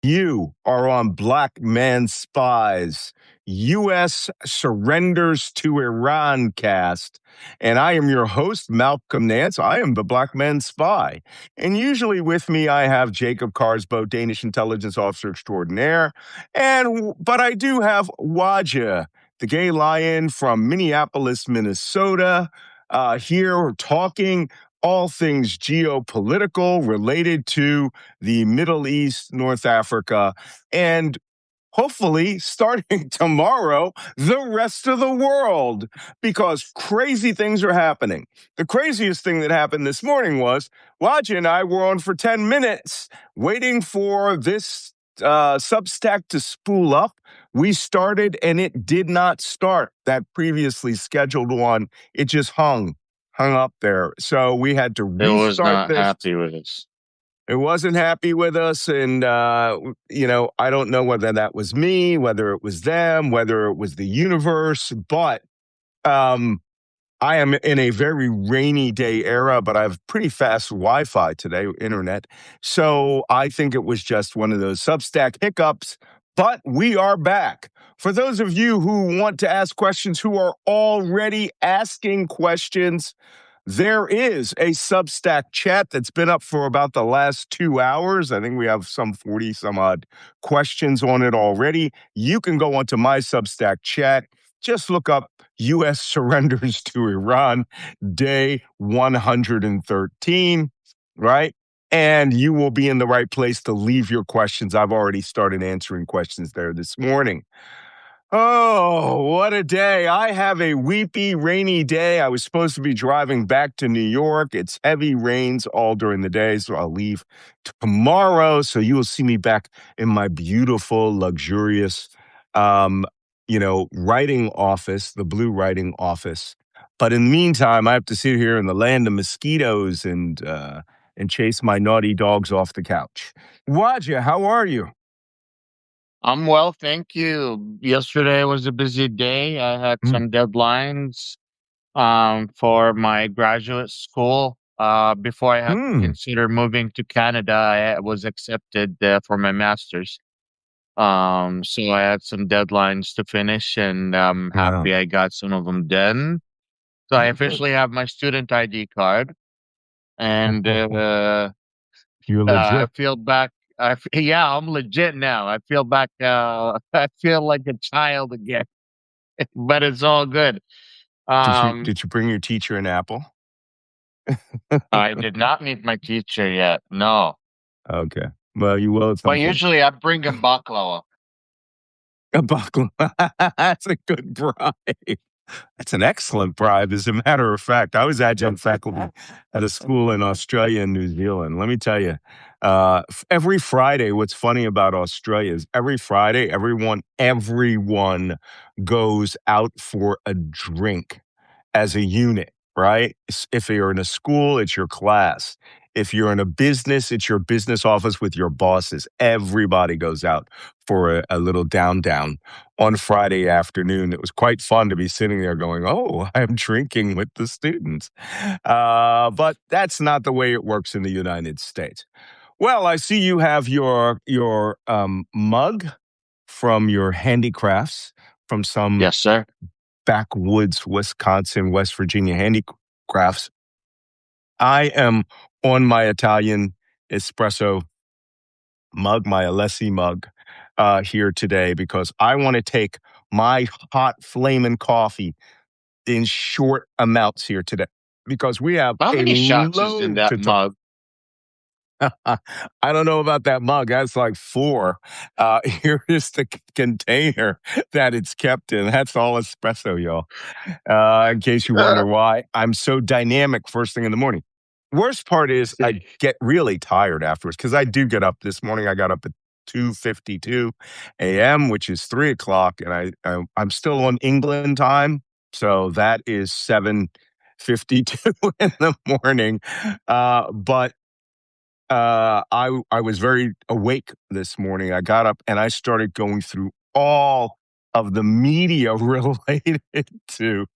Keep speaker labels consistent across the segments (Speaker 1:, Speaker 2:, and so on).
Speaker 1: You are on Black Man Spies, U.S. Surrenders to Iran cast. And I am your host, Malcolm Nance. I am the Black Man Spy. And usually with me, I have Jacob Carsbo, Danish intelligence officer extraordinaire. But I do have Wajeeh, the gay lion from Minneapolis, Minnesota, here talking all things geopolitical related to the Middle East, North Africa, and hopefully starting tomorrow, the rest of the world, because crazy things are happening. The craziest thing that happened this morning was Wajeeh and I were on for 10 minutes waiting for this Substack to spool up. We started and it did not start. That previously scheduled one, it just hung up there. So we had to
Speaker 2: It was
Speaker 1: restart
Speaker 2: not
Speaker 1: this.
Speaker 2: happy with us.
Speaker 1: It wasn't happy with us. And, I don't know whether that was me, whether it was them, whether it was the universe, but I am in a very rainy day era, but I have pretty fast Wi-Fi today, internet. So I think it was just one of those Substack hiccups, but we are back. For those of you who want to ask questions, who are already asking questions, there is a Substack chat that's been up for about the last 2 hours. I think we have some 40 some odd questions on it already. You can go onto my Substack chat. Just look up U.S. surrenders to Iran, day 113, right? And you will be in the right place to leave your questions. I've already started answering questions there this morning. Oh, what a day. I have a weepy, rainy day. I was supposed to be driving back to New York. It's heavy rains all during the day, so I'll leave tomorrow. So you will see me back in my beautiful, luxurious, writing office, the blue writing office. But in the meantime, I have to sit here in the land of mosquitoes and chase my naughty dogs off the couch. Wajeeh, how are you?
Speaker 2: I'm well, thank you. Yesterday was a busy day. I had
Speaker 1: Mm,
Speaker 2: some deadlines for my graduate school. Before I had to
Speaker 1: mm,
Speaker 2: consider moving to Canada, I was accepted for my master's. So I had some deadlines to finish, and I'm
Speaker 1: wow.
Speaker 2: happy I got some of them done. So I officially have my student ID card, and
Speaker 1: You're
Speaker 2: I
Speaker 1: legit.
Speaker 2: feel back. Yeah, I'm legit now. I feel back. I feel like a child again, but it's all good.
Speaker 1: Did you
Speaker 2: Um,
Speaker 1: did you bring your teacher an apple?
Speaker 2: I did not meet my teacher yet. No,
Speaker 1: Okay. Well, you will at
Speaker 2: but
Speaker 1: some point.
Speaker 2: usually I bring a baklava.
Speaker 1: A buckle. That's a good bribe. That's an excellent bribe, as a matter of fact. I was adjunct faculty at a school in Australia and New Zealand. Let me tell you, every Friday, what's funny about Australia is every Friday, everyone goes out for a drink as a unit, right? If you're in a school, it's your class. If you're in a business, it's your business office with your bosses. Everybody goes out for a little down on Friday afternoon. It was quite fun to be sitting there going, "Oh, I'm drinking with the students." But that's not the way it works in the United States. Well, I see you have your mug from your handicrafts from some
Speaker 2: Yes, sir.
Speaker 1: backwoods, Wisconsin, West Virginia handicrafts. I am on my Italian espresso mug, my Alessi mug, here today because I want to take my hot flaming coffee in short amounts here today because we have
Speaker 2: How
Speaker 1: a
Speaker 2: many shots is in
Speaker 1: load
Speaker 2: that
Speaker 1: to talk.
Speaker 2: mug?
Speaker 1: I don't know about that mug. That's like four. Here is the container that it's kept in. That's all espresso, y'all. In case you wonder why I'm so dynamic first thing in the morning. Worst part is I get really tired afterwards because I do get up. This morning I got up at 2:52 a.m., which is 3 o'clock, and I'm still on England time, so that is 7:52 in the morning. But I was very awake this morning. I got up and I started going through all of the media related to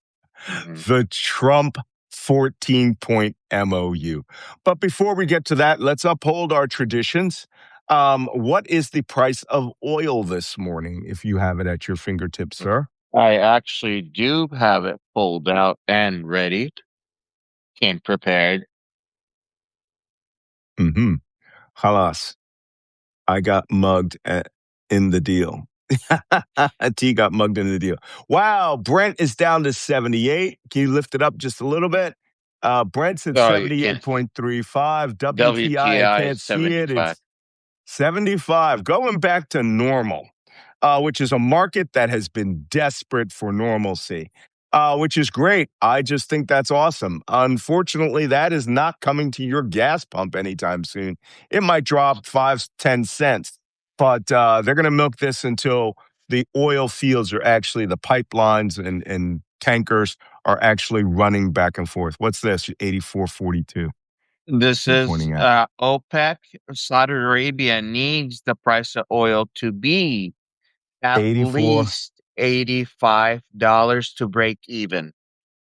Speaker 2: Mhm.
Speaker 1: the Trump 14-point MOU. But before we get to that, let's uphold our traditions. What is the price of oil this morning, if you have it at your fingertips, sir?
Speaker 2: I actually do have it pulled out and ready and prepared.
Speaker 1: Mm-hmm. Halas. I got mugged in the deal. T got mugged in the deal. Wow, Brent is down to 78. Can you lift it up just a little bit? Brent's at
Speaker 2: Oh, you can.
Speaker 1: 78.35. WTI, I
Speaker 2: WTI is
Speaker 1: can't see it.
Speaker 2: 75.
Speaker 1: It's 75, going back to normal, which is a market that has been desperate for normalcy, which is great. I just think that's awesome. Unfortunately, that is not coming to your gas pump anytime soon. It might drop 5, 10 cents, but they're going to milk this until the oil fields are actually, the pipelines and tankers are actually running back and forth. What's this? 84.42
Speaker 2: This
Speaker 1: you're
Speaker 2: is
Speaker 1: pointing at.
Speaker 2: OPEC. Saudi Arabia needs the price of oil to be at
Speaker 1: 84.
Speaker 2: least $85 to break even.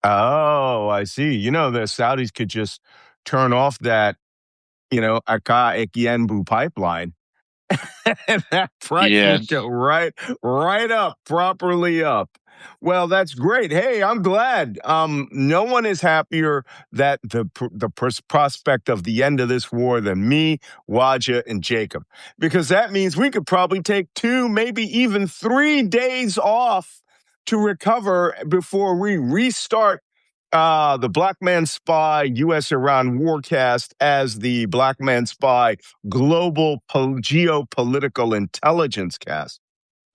Speaker 1: Oh, I see. The Saudis could just turn off that, Aka Ekienbu pipeline and that price would go
Speaker 2: Yes.
Speaker 1: right up, properly up. Well, that's great. Hey, I'm glad. No one is happier that the prospect of the end of this war than me, Wajeeh, and Jacob, because that means we could probably take 2, maybe even 3 days off to recover before we restart the Black Man Spy U.S. Iran Warcast as the Black Man Spy Global Geopolitical Intelligence Cast,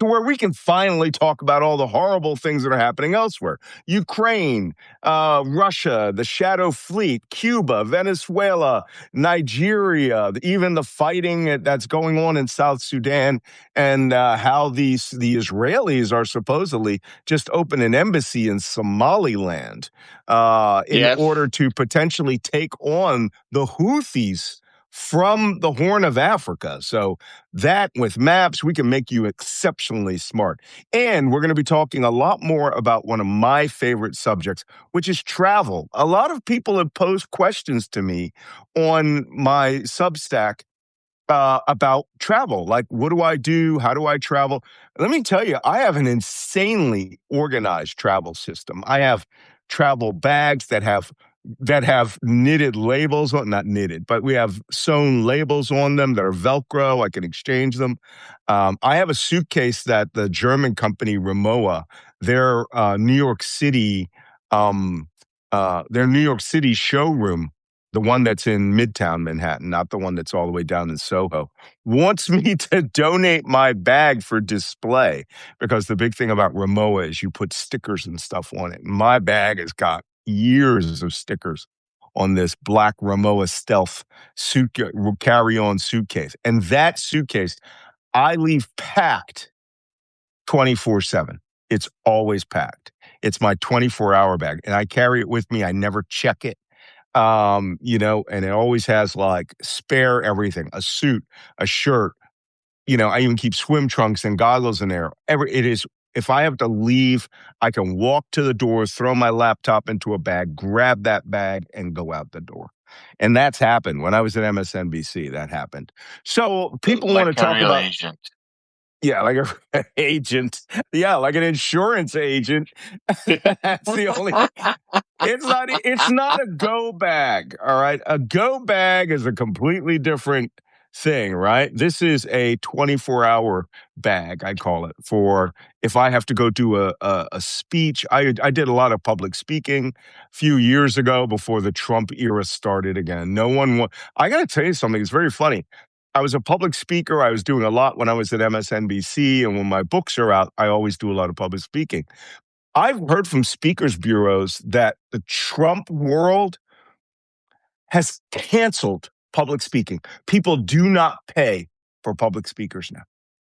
Speaker 1: to where we can finally talk about all the horrible things that are happening elsewhere. Ukraine, Russia, the Shadow Fleet, Cuba, Venezuela, Nigeria, even the fighting that's going on in South Sudan, and how the Israelis are supposedly just open an embassy in Somaliland in
Speaker 2: Yes.
Speaker 1: order to potentially take on the Houthis from the Horn of Africa. So that, with maps, we can make you exceptionally smart. And we're going to be talking a lot more about one of my favorite subjects, which is travel. A lot of people have posed questions to me on my Substack about travel. Like, what do I do? How do I travel? Let me tell you, I have an insanely organized travel system. I have travel bags that have knitted labels on, not knitted, but we have sewn labels on them that are Velcro. I can exchange them. I have a suitcase that the German company Rimowa, their New York City, um, their New York City showroom, the one that's in Midtown Manhattan, not the one that's all the way down in Soho, wants me to donate my bag for display, because the big thing about Rimowa is you put stickers and stuff on it. My bag has got years of stickers on this black Rimowa Stealth carry-on suitcase. And that suitcase, I leave packed 24/7. It's always packed. It's my 24-hour bag, and I carry it with me. I never check it. And it always has like spare everything, a suit, a shirt. I even keep swim trunks and goggles in there. It is, if I have to leave, I can walk to the door, throw my laptop into a bag, grab that bag, and go out the door. And that's happened when I was at MSNBC. That happened. So people want
Speaker 2: Like
Speaker 1: to
Speaker 2: a
Speaker 1: talk
Speaker 2: real
Speaker 1: about,
Speaker 2: agent.
Speaker 1: yeah, like a agent. Yeah, like an insurance agent. That's the only, it's not a go bag, all right? A go bag is a completely different thing, right? This is a 24-hour bag, I call it, for if I have to go do a speech. I did a lot of public speaking a few years ago before the Trump era started again. I got to tell you something, it's very funny. I was a public speaker. I was doing a lot when I was at MSNBC, and when my books are out, I always do a lot of public speaking. I've heard from speakers bureaus that the Trump world has canceled public speaking. People do not pay for public speakers now,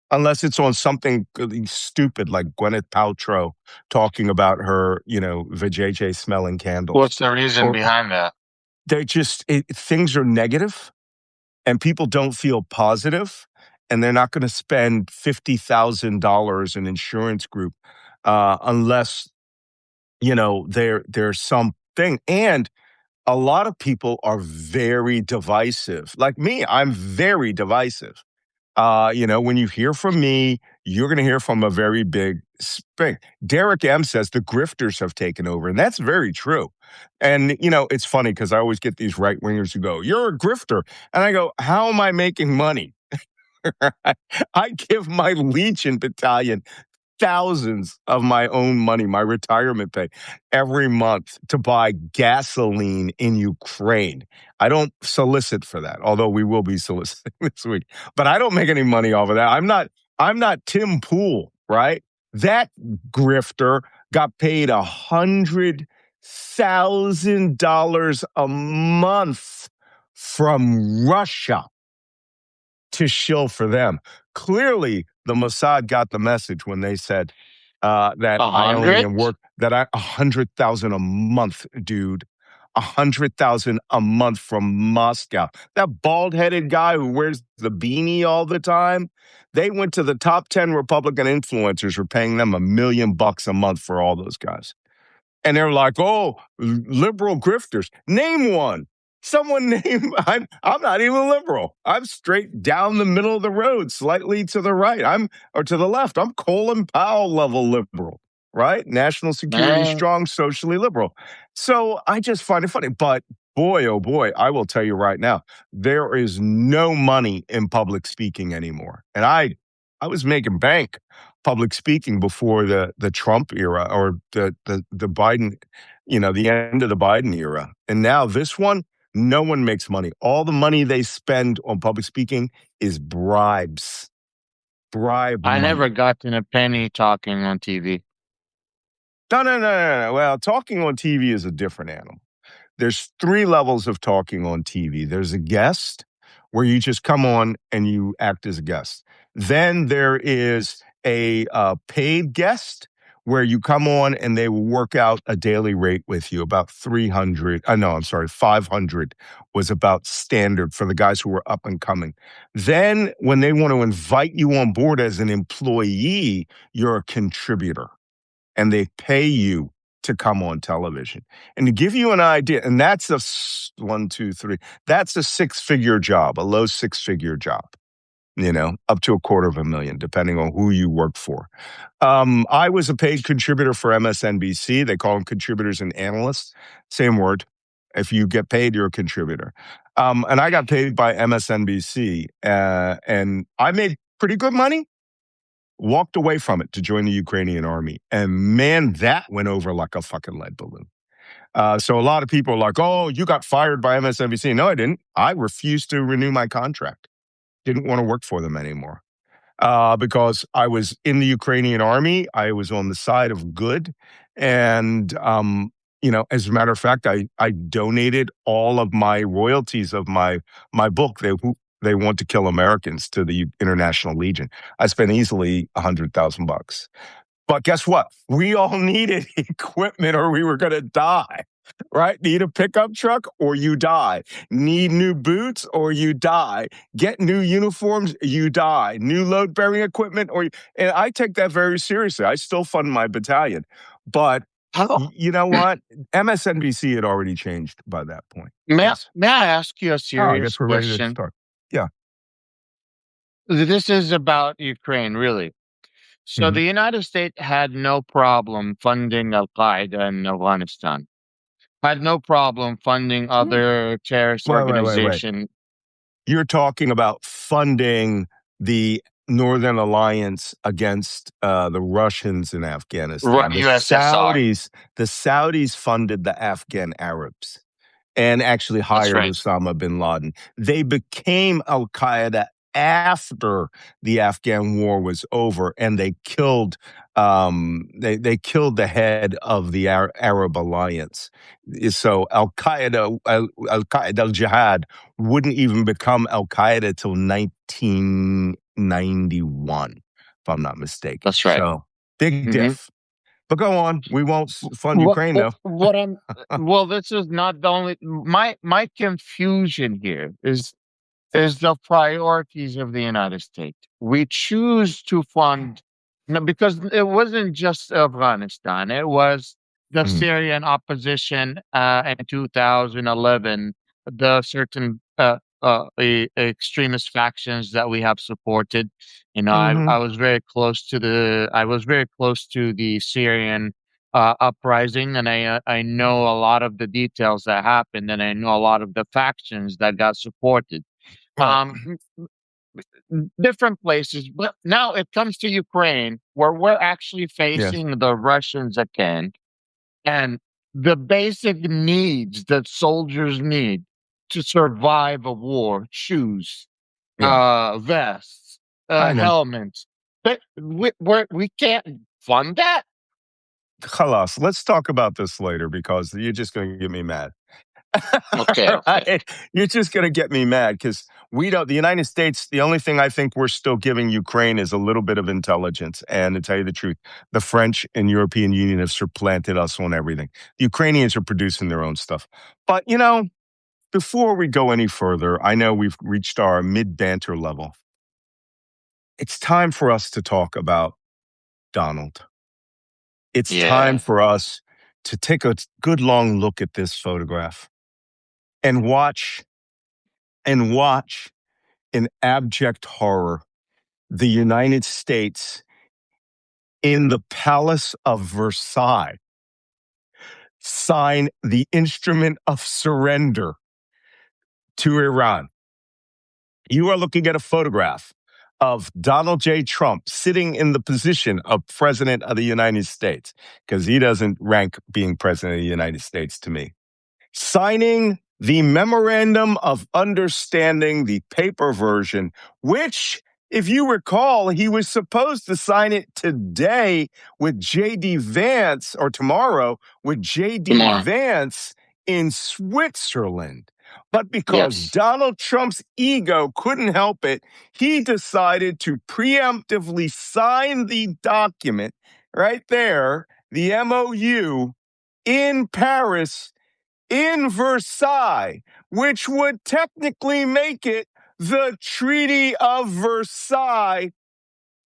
Speaker 1: unless it's on something really stupid like Gwyneth Paltrow talking about her, vajayjay smelling candles.
Speaker 2: What's the reason
Speaker 1: Or
Speaker 2: behind that?
Speaker 1: things are negative and people don't feel positive, and they're not going to spend $50,000 in insurance group unless there's something. And a lot of people are very divisive. Like me, I'm very divisive. When you hear from me, you're going to hear from a very big spring. Derek M says the grifters have taken over, and that's very true. And it's funny because I always get these right wingers who go, "You're a grifter," and I go, "How am I making money?" I give my Legion battalion thousands of my own money, my retirement pay, every month to buy gasoline in Ukraine. I don't solicit for that, although we will be soliciting this week. But I don't make any money off of that. I'm not Tim Pool, right? That grifter got paid $100,000 a month from Russia to shill for them. Clearly, the Mossad got the message when they said that
Speaker 2: A
Speaker 1: I only
Speaker 2: hundred?
Speaker 1: am worth that I 100,000 a month, dude. 100,000 a month from Moscow. That bald headed guy who wears the beanie all the time. They went to the top 10 Republican influencers, were paying them $1 million a month for all those guys. And they're like, "Oh, liberal grifters. Name one. Someone name." I'm not even liberal. I'm straight down the middle of the road, slightly to the right. Or to the left. I'm Colin Powell level liberal, right? National security
Speaker 2: Man,
Speaker 1: strong, socially liberal. So I just find it funny. But boy, oh boy, I will tell you right now, there is no money in public speaking anymore. And I was making bank public speaking before the Trump era, or the Biden, the end of the Biden era. And now this one, no one makes money. All the money they spend on public speaking is bribes, bribe
Speaker 2: I never
Speaker 1: money.
Speaker 2: gotten a penny talking on TV.
Speaker 1: No, no, no, no, no. Well, talking on TV is a different animal. There's three levels of talking on TV. There's a guest, where you just come on and you act as a guest. Then there is a paid guest, where you come on and they will work out a daily rate with you, about 300. No, I'm sorry, 500 was about standard for the guys who were up and coming. Then when they want to invite you on board as an employee, you're a contributor, and they pay you to come on television. And to give you an idea, and that's one, two, three, that's a six-figure job, a low six-figure job, up to $250,000, depending on who you work for. I was a paid contributor for MSNBC. They call them contributors and analysts. Same word. If you get paid, you're a contributor. And I got paid by MSNBC, and I made pretty good money. Walked away from it to join the Ukrainian army. And man, that went over like a fucking lead balloon. So a lot of people are like, "Oh, you got fired by MSNBC." No, I didn't. I refused to renew my contract. Didn't want to work for them anymore. Because I was in the Ukrainian army. I was on the side of good. And, as a matter of fact, I donated all of my royalties of my book. They want to kill Americans, to the International Legion. I spent easily $100,000. But guess what? We all needed equipment or we were going to die, right? Need a pickup truck or you die. Need new boots or you die. Get new uniforms, you die. New load bearing equipment, and I take that very seriously. I still fund my battalion. But
Speaker 2: How?
Speaker 1: you know what? MSNBC had already changed by that point.
Speaker 2: May
Speaker 1: Yes.
Speaker 2: may I ask you a
Speaker 1: Oh, I
Speaker 2: serious
Speaker 1: guess we're ready to
Speaker 2: question?
Speaker 1: start. Yeah.
Speaker 2: This is about Ukraine, really. So
Speaker 1: Mhm.
Speaker 2: the United States had no problem funding Al Qaeda in Afghanistan. Had no problem funding
Speaker 1: Mm.
Speaker 2: other terrorist
Speaker 1: Wait.
Speaker 2: organization.
Speaker 1: You're talking about funding the Northern Alliance against the Russians in Afghanistan.
Speaker 2: USSR.
Speaker 1: The Saudis funded the Afghan Arabs and actually
Speaker 2: That's
Speaker 1: hired
Speaker 2: right.
Speaker 1: Osama bin Laden. They became Al Qaeda after the Afghan war was over, and they killed the head of the Arab Alliance. So Al Qaeda, Al Jihad wouldn't even become Al Qaeda till 1991, if I'm not mistaken.
Speaker 2: That's right.
Speaker 1: So big
Speaker 2: hmm
Speaker 1: diff. But go on. We won't fund
Speaker 2: What,
Speaker 1: Ukraine though.
Speaker 2: what I'm well, this is not the only my confusion here is the priorities of the United States. We choose to fund, no, because it wasn't just Afghanistan, it was the
Speaker 1: Mhm.
Speaker 2: Syrian opposition in 2011, the certain extremist factions that we have supported. You know,
Speaker 1: Hmm.
Speaker 2: I was very close to the Syrian uprising, and I know a lot of the details that happened, and I know a lot of the factions that got supported.
Speaker 1: Right.
Speaker 2: M- Different places, but now it comes to Ukraine, where we're actually
Speaker 1: Yes.
Speaker 2: facing the Russians again, and the basic needs that soldiers need to survive a war: shoes,
Speaker 1: Yeah.
Speaker 2: vests,
Speaker 1: I know.
Speaker 2: helmets. But we can't fund that.
Speaker 1: Halas. Let's talk about this later because you're just going to get me mad.
Speaker 2: Okay, okay.
Speaker 1: Right? You're just going to get me mad because we don't, the United States, the only thing I think we're still giving Ukraine is a little bit of intelligence. And to tell you the truth, the French and European Union have supplanted us on everything. The Ukrainians are producing their own stuff. But, before we go any further, I know we've reached our mid banter level. It's time for us to talk about Donald. It's time
Speaker 2: Yeah,
Speaker 1: for us to take a good long look at this photograph and watch in abject horror the United States in the Palace of Versailles sign the instrument of surrender to Iran. You are looking at a photograph of Donald J. Trump sitting in the position of President of the United States, because he doesn't rank being President of the United States to me, signing the memorandum of understanding, the paper version, which, if you recall, he was supposed to sign it today with JD Vance, or tomorrow with JD
Speaker 2: tomorrow.
Speaker 1: Vance in Switzerland. But because
Speaker 2: Yes,
Speaker 1: Donald Trump's ego couldn't help it, he decided to preemptively sign the document right there, the MOU, in Paris, in Versailles, which would technically make it the Treaty of Versailles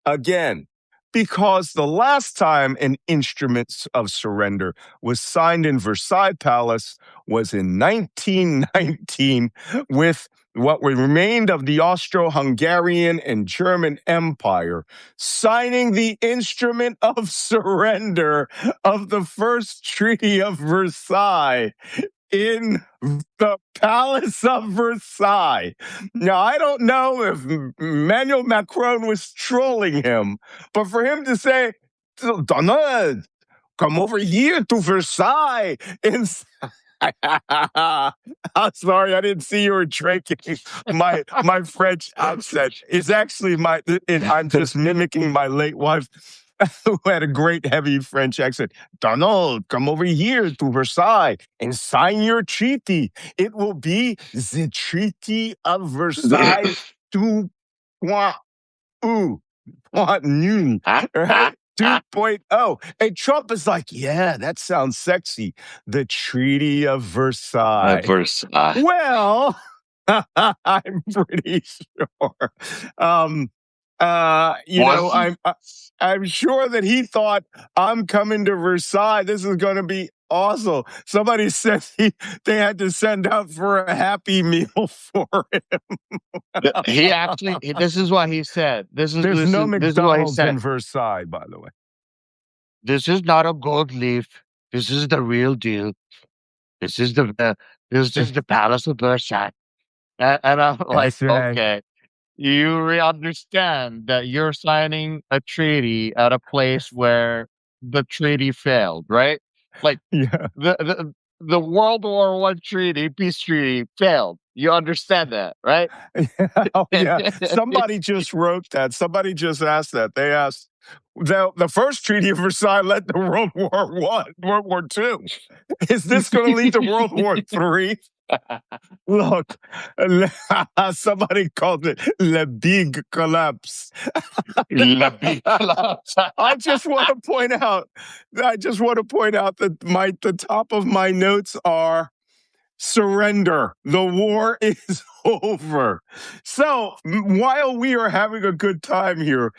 Speaker 1: again. Because the last time an instrument of surrender was signed in Versailles Palace was in 1919 with what remained of the Austro Hungarian and German Empire, signing the instrument of surrender of the first Treaty of Versailles in the Palace of Versailles. Now, I don't know if Emmanuel Macron was trolling him, but for him to say, Donald, come over here to Versailles. And I'm sorry, I didn't see you were drinking. My French accent is actually I'm just mimicking my late wife, who had a great heavy French accent. Donald, come over here to Versailles and sign your treaty. It will be the Treaty of Versailles 2.0. What new, right? 2.0. And Trump is like, yeah, that sounds sexy. The Treaty of Versailles.
Speaker 2: verse.
Speaker 1: Well, I'm pretty sure. Um,
Speaker 2: Was he?
Speaker 1: I'm sure that he thought, I'm coming to Versailles. This is going to be awesome. Somebody said they had to send out for a happy meal for him.
Speaker 2: He actually. This is what he said.
Speaker 1: There's no
Speaker 2: This is what he
Speaker 1: McDonald's
Speaker 2: said.
Speaker 1: in Versailles, by the way.
Speaker 2: This is not a gold leaf. This is the real deal. This is this is the Palace of Versailles. And I'm like,
Speaker 1: That's right.
Speaker 2: okay, you understand that you're signing a treaty at a place where the treaty failed, right? Like
Speaker 1: Yeah.
Speaker 2: the World War I treaty, peace treaty failed. You understand that, right?
Speaker 1: Oh, yeah. Somebody just wrote that. Somebody just asked that. They asked, the first Treaty of Versailles led to World War Two. Is this going to lead to World War Three? Look, somebody called it Le Big Collapse.
Speaker 2: La big collapse.
Speaker 1: I just want to point out. I just want to point out that the top of my notes are surrender. The war is over. So while we are having a good time here,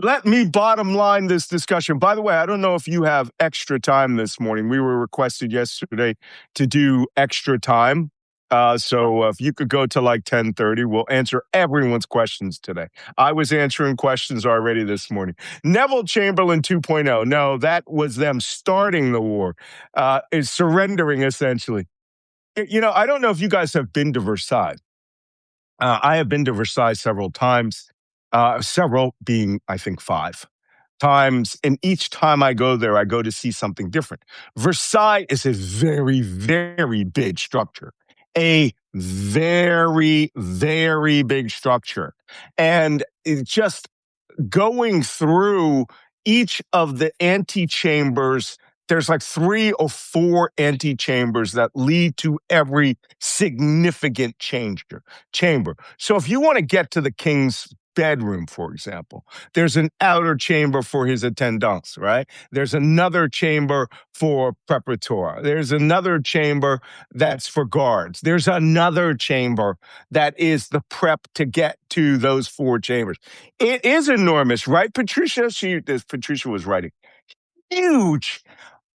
Speaker 1: let me bottom line this discussion. By the way, I don't know if you have extra time this morning. We were requested yesterday to do extra time. So if you could go to like 10:30, we'll answer everyone's questions today. I was answering questions already this morning. Neville Chamberlain 2.0. No, that was them starting the war, is surrendering essentially. I don't know if you guys have been to Versailles. I have been to Versailles several times, several being, I think, five times. And each time I go there, I go to see something different. Versailles is a very, very big structure, a very, very big structure. And it just going through each of the antechambers. There's like three or four antechambers that lead to every significant chamber. So if you want to get to the king's bedroom, for example, there's an outer chamber for his attendants, right? There's another chamber for preparatoire. There's another chamber that's for guards. There's another chamber that is the prep to get to those four chambers. It is enormous, right, Patricia? Patricia was writing. Huge.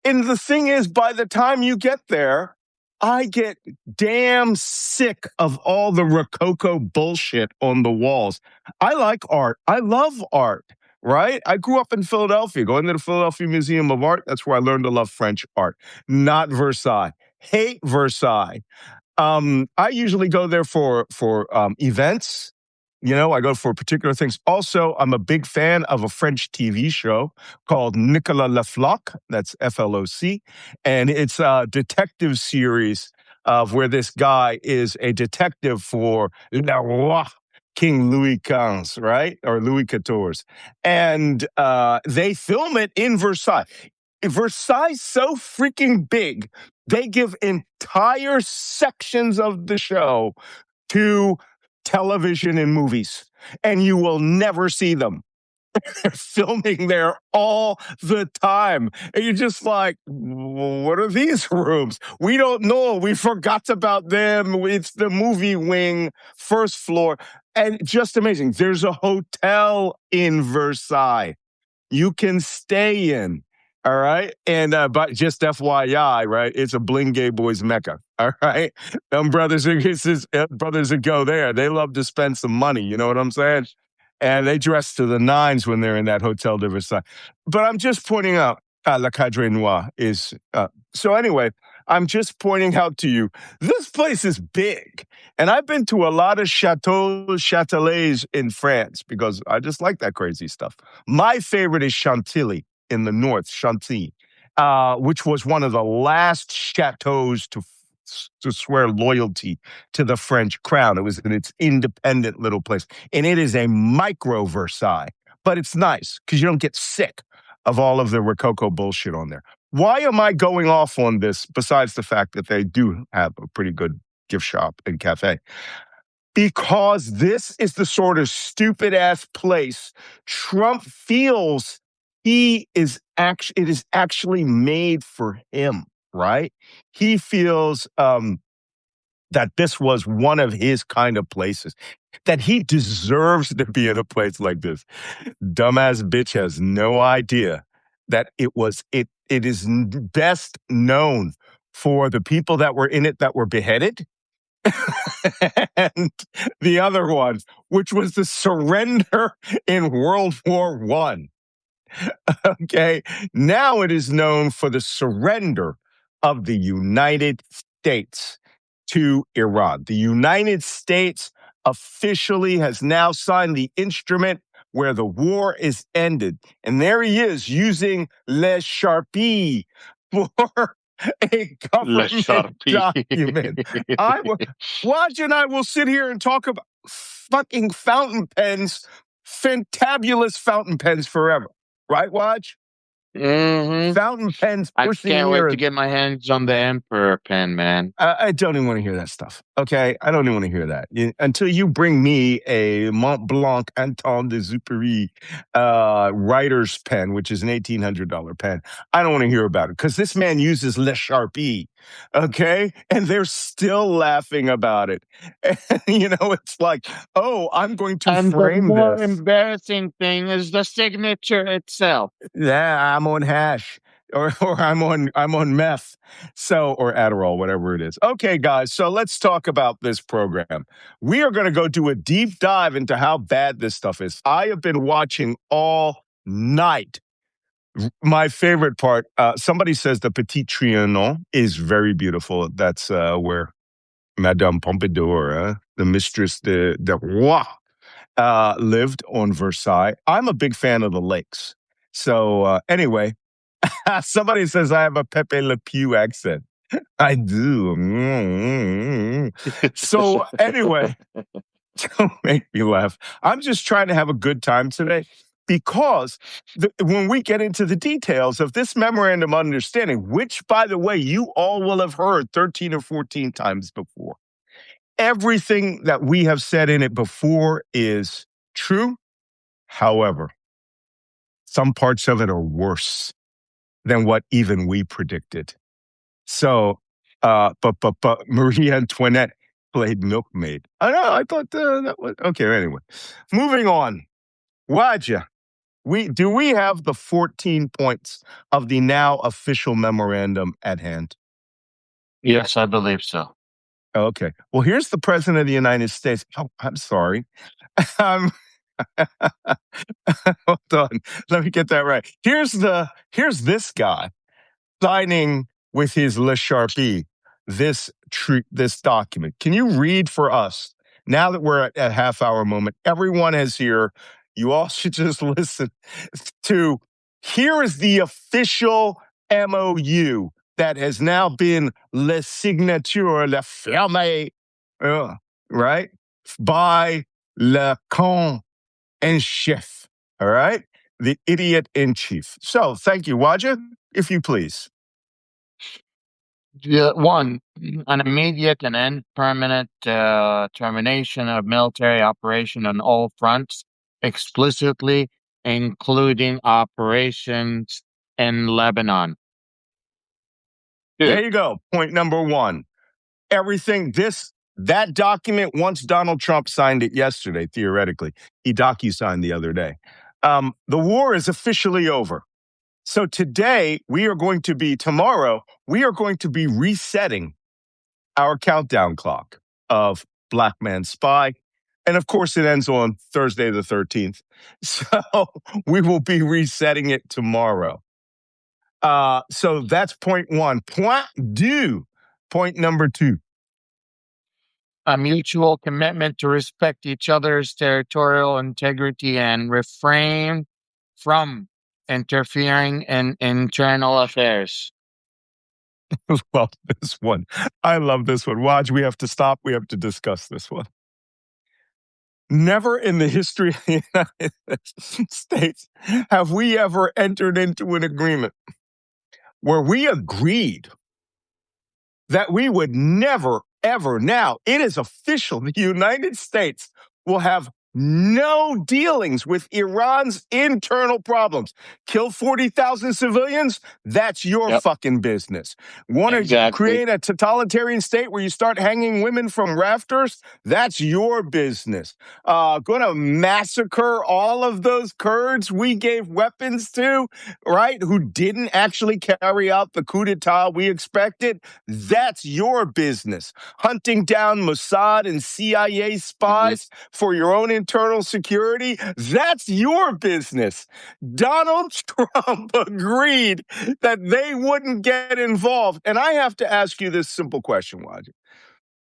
Speaker 1: And the thing is, by the time you get there, I get damn sick of all the Rococo bullshit on the walls. I like art. I love art, right? I grew up in Philadelphia, going to the Philadelphia Museum of Art. That's where I learned to love French art, not Versailles. Hate Versailles. I usually go there for events. I go for particular things. Also, I'm a big fan of a French TV show called Nicolas Le Floch. That's FLOC, and it's a detective series of where this guy is a detective for Le Roi. King Louis XV, right? Or Louis XIV. And they film it in Versailles. Versailles is so freaking big, they give entire sections of the show to television and movies, and you will never see them. They're filming there all the time. And you're just like, what are these rooms? We don't know. We forgot about them. It's the movie wing, first floor. And just amazing. There's a hotel in Versailles you can stay in. All right. And but just FYI, right? It's a bling gay boys mecca. All right. Them brothers brothers that go there, they love to spend some money. You know what I'm saying? And they dress to the nines when they're in that Hotel de Versailles. But I'm just pointing out, La Cadre Noir is. So anyway, I'm just pointing out to you, this place is big. And I've been to a lot of chateaus, châtelets in France because I just like that crazy stuff. My favorite is Chantilly in the north, Chantilly, which was one of the last chateaus to swear loyalty to the French crown. It was in its independent little place. And it is a micro Versailles, but it's nice because you don't get sick of all of the Rococo bullshit on there. Why am I going off on this besides the fact that they do have a pretty good gift shop and cafe? Because this is the sort of stupid ass place Trump feels it is actually made for him, right? He feels that this was one of his kind of places, that he deserves to be in a place like this. Dumbass bitch has no idea that it is best known for the people that were in it that were beheaded and the other one, which was the surrender in World War One. Okay. Now it is known for the surrender of the United States to Iran. The United States officially has now signed the instrument where the war is ended. And there he is using Les Sharpie for a
Speaker 2: Le
Speaker 1: government
Speaker 2: Sharpie.
Speaker 1: document. Waj and I will sit here and talk about fucking fountain pens, fantabulous fountain pens forever. Right, Waj?
Speaker 2: Hmm.
Speaker 1: Fountain pens
Speaker 2: I
Speaker 1: pushing
Speaker 2: can't wait
Speaker 1: here.
Speaker 2: to get my hands on the Emperor pen, man.
Speaker 1: I don't even want to hear that stuff. Okay, I don't even want to hear that until you bring me a Mont Blanc Anton de Exupéry writer's pen, which is an $1,800 pen. I don't want to hear about it because this man uses Le Sharpie. Okay, and they're still laughing about it. And, it's like, oh, I'm going to
Speaker 2: And the
Speaker 1: frame
Speaker 2: more
Speaker 1: this.
Speaker 2: embarrassing thing is the signature itself.
Speaker 1: Yeah, I'm on hash. or I'm on meth. So or Adderall, whatever it is. Okay, guys. So let's talk about this program. We are going to go do a deep dive into how bad this stuff is. I have been watching all night. My favorite part. Somebody says the Petit Trianon is very beautiful. That's where Madame Pompadour, the mistress de Roi, lived on Versailles. I'm a big fan of the lakes. So anyway, somebody says I have a Pepe Le Pew accent. I do. So anyway, don't make me laugh. I'm just trying to have a good time today because when we get into the details of this memorandum of understanding, which, by the way, you all will have heard 13 or 14 times before, everything that we have said in it before is true. However, some parts of it are worse than what even we predicted. So, but Marie Antoinette played milkmaid. I know. I thought that was okay. Anyway, moving on. Wajeeh, we have the 14 points of the now official memorandum at hand?
Speaker 2: Yes, I believe so.
Speaker 1: Okay. Well, here's the president of the United States. Oh, I'm sorry. Um, hold on. Let me get that right. Here's this guy signing with his Le Sharpie this document. Can you read for us now that we're at half hour moment? Everyone is here. You all should just listen to. Here is the official MOU that has now been le signature, le ferme, right, by le con en chef. All right, the idiot in chief. So, thank you, Waja, if you please.
Speaker 2: One, an immediate and end permanent termination of military operation on all fronts, explicitly including operations in Lebanon. Two,
Speaker 1: There you go. Point number one. Everything that document, once Donald Trump signed it yesterday, theoretically, he docu-signed the other day. The war is officially over. So tomorrow, we are going to be resetting our countdown clock of Black Man Spy. And of course, it ends on Thursday the 13th. So we will be resetting it tomorrow. So that's point one. Point number two.
Speaker 2: a mutual commitment to respect each other's territorial integrity and refrain from interfering in internal affairs.
Speaker 1: Well, this one. I love this one. Waj, we have to stop. We have to discuss this one. Never in the history of the United States have we ever entered into an agreement where we agreed that we would never, ever, now it is official, the United States will have no dealings with Iran's internal problems. Kill 40,000 civilians? That's your
Speaker 2: Yep,
Speaker 1: fucking business. Want to
Speaker 2: exactly.
Speaker 1: create a totalitarian state where you start hanging women from rafters? That's your business. Going to massacre all of those Kurds we gave weapons to, right? Who didn't actually carry out the coup d'etat we expected? That's your business. Hunting down Mossad and CIA
Speaker 2: Mhm.
Speaker 1: spies for your own internal security, that's your business. Donald Trump agreed that they wouldn't get involved. And I have to ask you this simple question, Roger.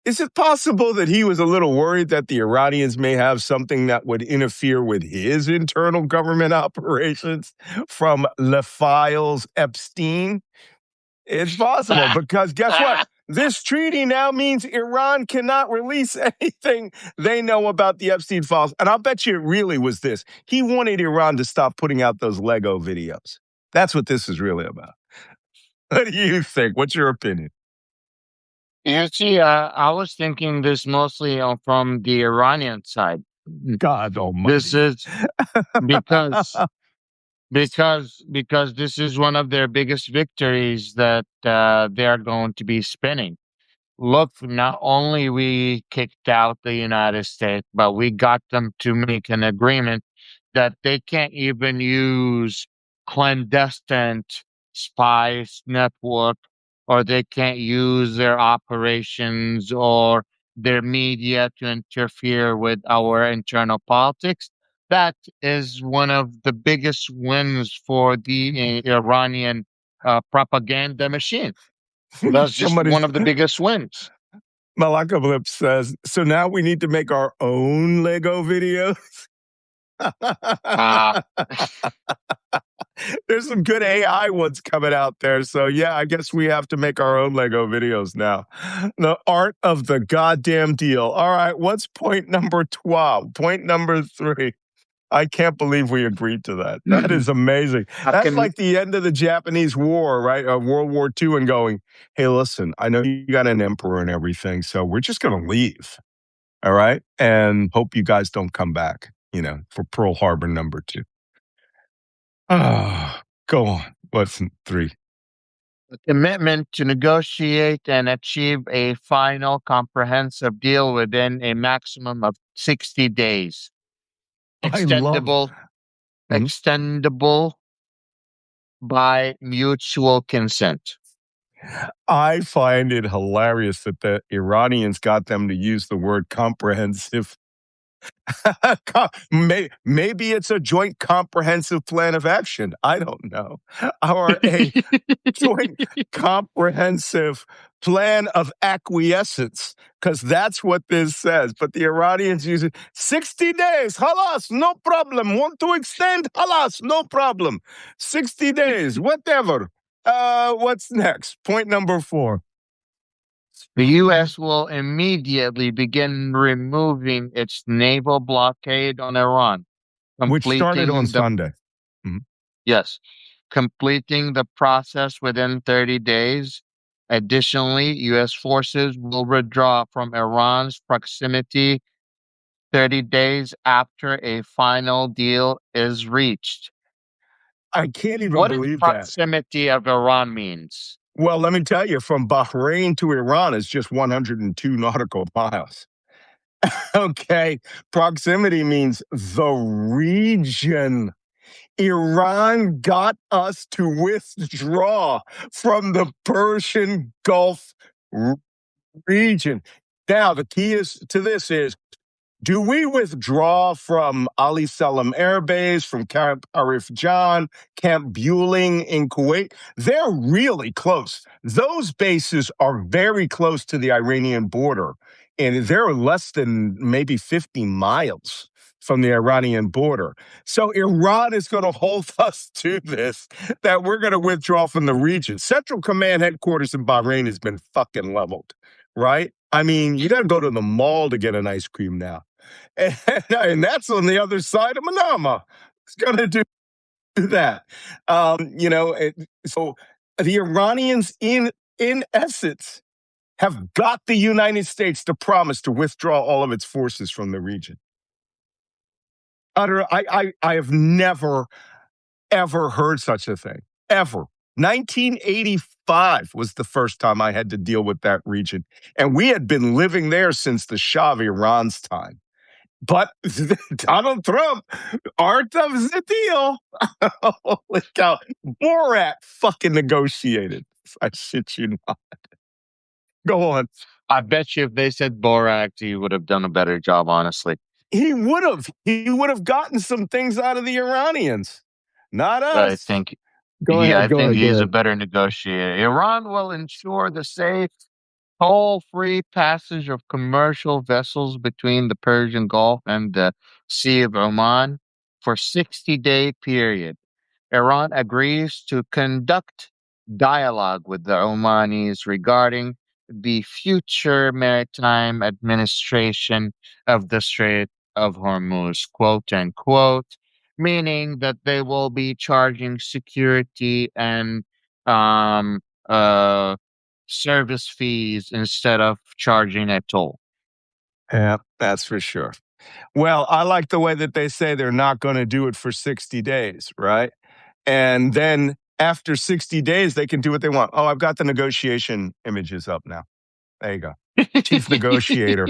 Speaker 1: Is it possible that he was a little worried that the Iranians may have something that would interfere with his internal government operations from Le Files Epstein? It's possible because guess what? This treaty now means Iran cannot release anything they know about the Epstein files. And I'll bet you it really was this. He wanted Iran to stop putting out those Lego videos. That's what this is really about. What do you think? What's your opinion?
Speaker 2: You see, I was thinking this mostly from the Iranian side.
Speaker 1: God
Speaker 2: This
Speaker 1: almighty.
Speaker 2: is because because this is one of their biggest victories that they are going to be spinning. Look, not only we kicked out the United States, but we got them to make an agreement that they can't even use clandestine spies network, or they can't use their operations or their media to interfere with our internal politics. That is one of the biggest wins for the Iranian propaganda machine. That's just
Speaker 1: Somebody's
Speaker 2: one of the biggest wins.
Speaker 1: Malakablip says, so now we need to make our own Lego videos.
Speaker 2: Uh,
Speaker 1: There's some good AI ones coming out there. So, yeah, I guess we have to make our own Lego videos now. The art of the goddamn deal. All right, what's point number 12? Point number 3. I can't believe we agreed to that. That is amazing.
Speaker 2: I
Speaker 1: That's
Speaker 2: can
Speaker 1: like the end of the Japanese War, right? World War II, and going, hey, listen, I know you got an emperor and everything, so we're just going to leave. All right. And hope you guys don't come back, for Pearl Harbor number 2. Ah, go on. What's 3?
Speaker 2: a commitment to negotiate and achieve a final comprehensive deal within a maximum of 60 days.
Speaker 1: I love.
Speaker 2: Extendable,
Speaker 1: Mhm.
Speaker 2: extendable by mutual consent.
Speaker 1: I find it hilarious that the Iranians got them to use the word comprehensive. Maybe it's a joint comprehensive plan of action. I don't know. Or a joint comprehensive plan of acquiescence, because that's what this says. But the Iranians use it 60 days, halas, no problem. Want to extend? Halas, no problem. 60 days, whatever. What's next? Point number 4.
Speaker 2: The U.S. will immediately begin removing its naval blockade on Iran,
Speaker 1: Which started on
Speaker 2: completing the
Speaker 1: Sunday. Mhm.
Speaker 2: yes, completing the process within 30 days. Additionally, U.S. forces will withdraw from Iran's proximity 30 days after a final deal is reached.
Speaker 1: I can't even
Speaker 2: What does
Speaker 1: believe that.
Speaker 2: proximity of Iran means?
Speaker 1: Well, let me tell you, from Bahrain to Iran is just 102 nautical miles. Okay. Proximity means the region. Iran got us to withdraw from the Persian Gulf region. Now, the key to this is, do we withdraw from Ali Salam Air Base, from Camp Arif Jan, Camp Bueling in Kuwait? They're really close. Those bases are very close to the Iranian border, and they're less than maybe 50 miles from the Iranian border. So Iran is going to hold us to this, that we're going to withdraw from the region. Central Command headquarters in Bahrain has been fucking leveled, right? I mean, you got to go to the mall to get an ice cream now. And that's on the other side of Manama. It's going to do that. So the Iranians, in essence, have got the United States to promise to withdraw all of its forces from the region. I have never, ever heard such a thing, ever. 1985 was the first time I had to deal with that region. And we had been living there since the Shah of Iran's time. But Donald Trump, art of the deal. Holy cow. Borat fucking negotiated. I shit you not. Go on.
Speaker 2: I bet you if they said Borak, he would have done a better job, honestly.
Speaker 1: He would have. He would have gotten some things out of the Iranians, not
Speaker 2: I
Speaker 1: us.
Speaker 2: think,
Speaker 1: Go
Speaker 2: yeah, I
Speaker 1: ahead. Go
Speaker 2: think
Speaker 1: ahead. Go
Speaker 2: he's a
Speaker 1: ahead.
Speaker 2: better negotiator. Iran will ensure the safe, toll-free passage of commercial vessels between the Persian Gulf and the Sea of Oman for 60-day period. Iran agrees to conduct dialogue with the Omanis regarding the future maritime administration of the Strait of Hormuz, quote unquote, meaning that they will be charging security and um, uh, service fees instead of charging a toll.
Speaker 1: Yeah, that's for sure. Well, I like the way that they say they're not going to do it for 60 days, right? And then after 60 days, they can do what they want. Oh, I've got the negotiation images up now. There you go. Chief negotiator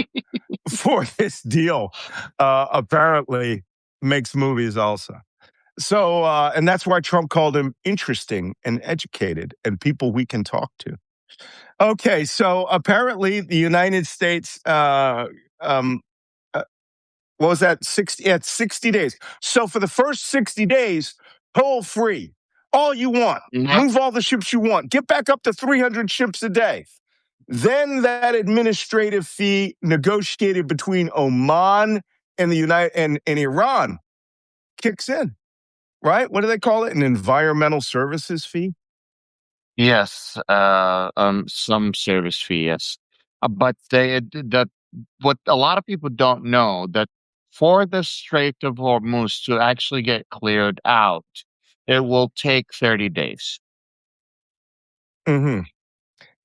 Speaker 1: for this deal apparently makes movies also. and that's why Trump called him interesting and educated and people we can talk to. Okay, so apparently the United States, um, uh, what was that? 60, yeah, 60 days. So for the first 60 days, toll free, all you want,
Speaker 2: Yep.
Speaker 1: move all the ships you want, get back up to 300 ships a day. Then that administrative fee negotiated between Oman and the and Iran kicks in, right? What do they call it? An environmental services fee?
Speaker 2: Yes, some service fee, yes. But that what a lot of people don't know that for the Strait of Hormuz to actually get cleared out, it will take 30 days.
Speaker 1: Hmm.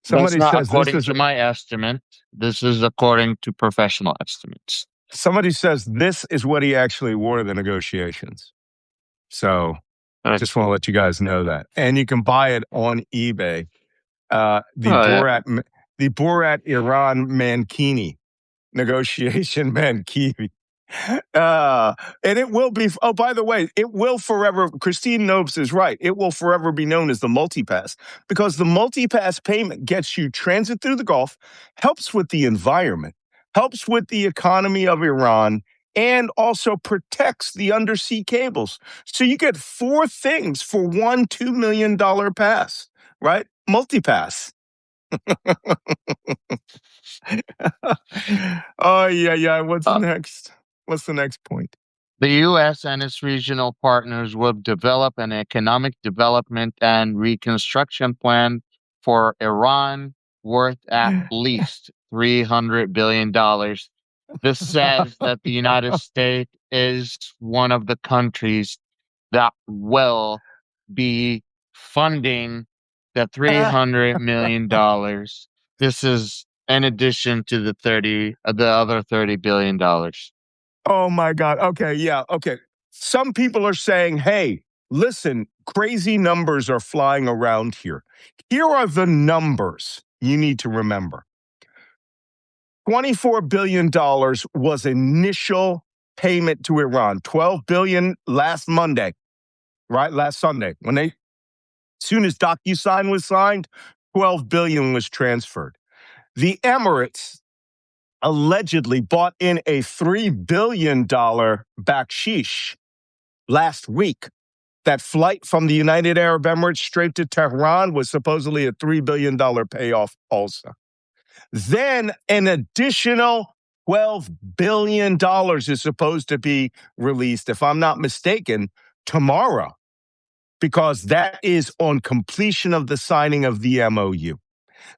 Speaker 2: That's
Speaker 1: Somebody
Speaker 2: not
Speaker 1: says this
Speaker 2: according
Speaker 1: is
Speaker 2: to my estimate. This is according to professional estimates.
Speaker 1: somebody says this is what he actually wore to the negotiations. So
Speaker 2: Right.
Speaker 1: just want to let you guys know that, and you can buy it on eBay.
Speaker 2: Oh, yeah.
Speaker 1: The Borat Iran Mankini negotiation Mankini. Uh, and it will be. Oh, by the way, it will forever. Christine Nobes is right. It will forever be known as the multipass because the multipass payment gets you transit through the Gulf, helps with the environment, helps with the economy of Iran, and also protects the undersea cables. So you get four things for one $2 million pass, right? Multipass. Oh yeah, yeah. What's
Speaker 2: Uh,
Speaker 1: next? What's the next point?
Speaker 2: the U.S. and its regional partners will develop an economic development and reconstruction plan for Iran worth at least $300 billion. This says that the United States is one of the countries that will be funding the $300 million. This is in addition to the other $30 billion.
Speaker 1: Oh my God. Okay. Yeah. Okay. Some people are saying, hey, listen, crazy numbers are flying around here. Here are the numbers you need to remember $24 billion was initial payment to Iran, 12 billion last Monday, right? Last Sunday. Soon as DocuSign was signed, 12 billion was transferred. The Emirates allegedly bought in a $3 billion baksheesh last week. That flight from the United Arab Emirates straight to Tehran was supposedly a $3 billion payoff also. Then an additional $12 billion is supposed to be released, if I'm not mistaken, tomorrow, because that is on completion of the signing of the MOU.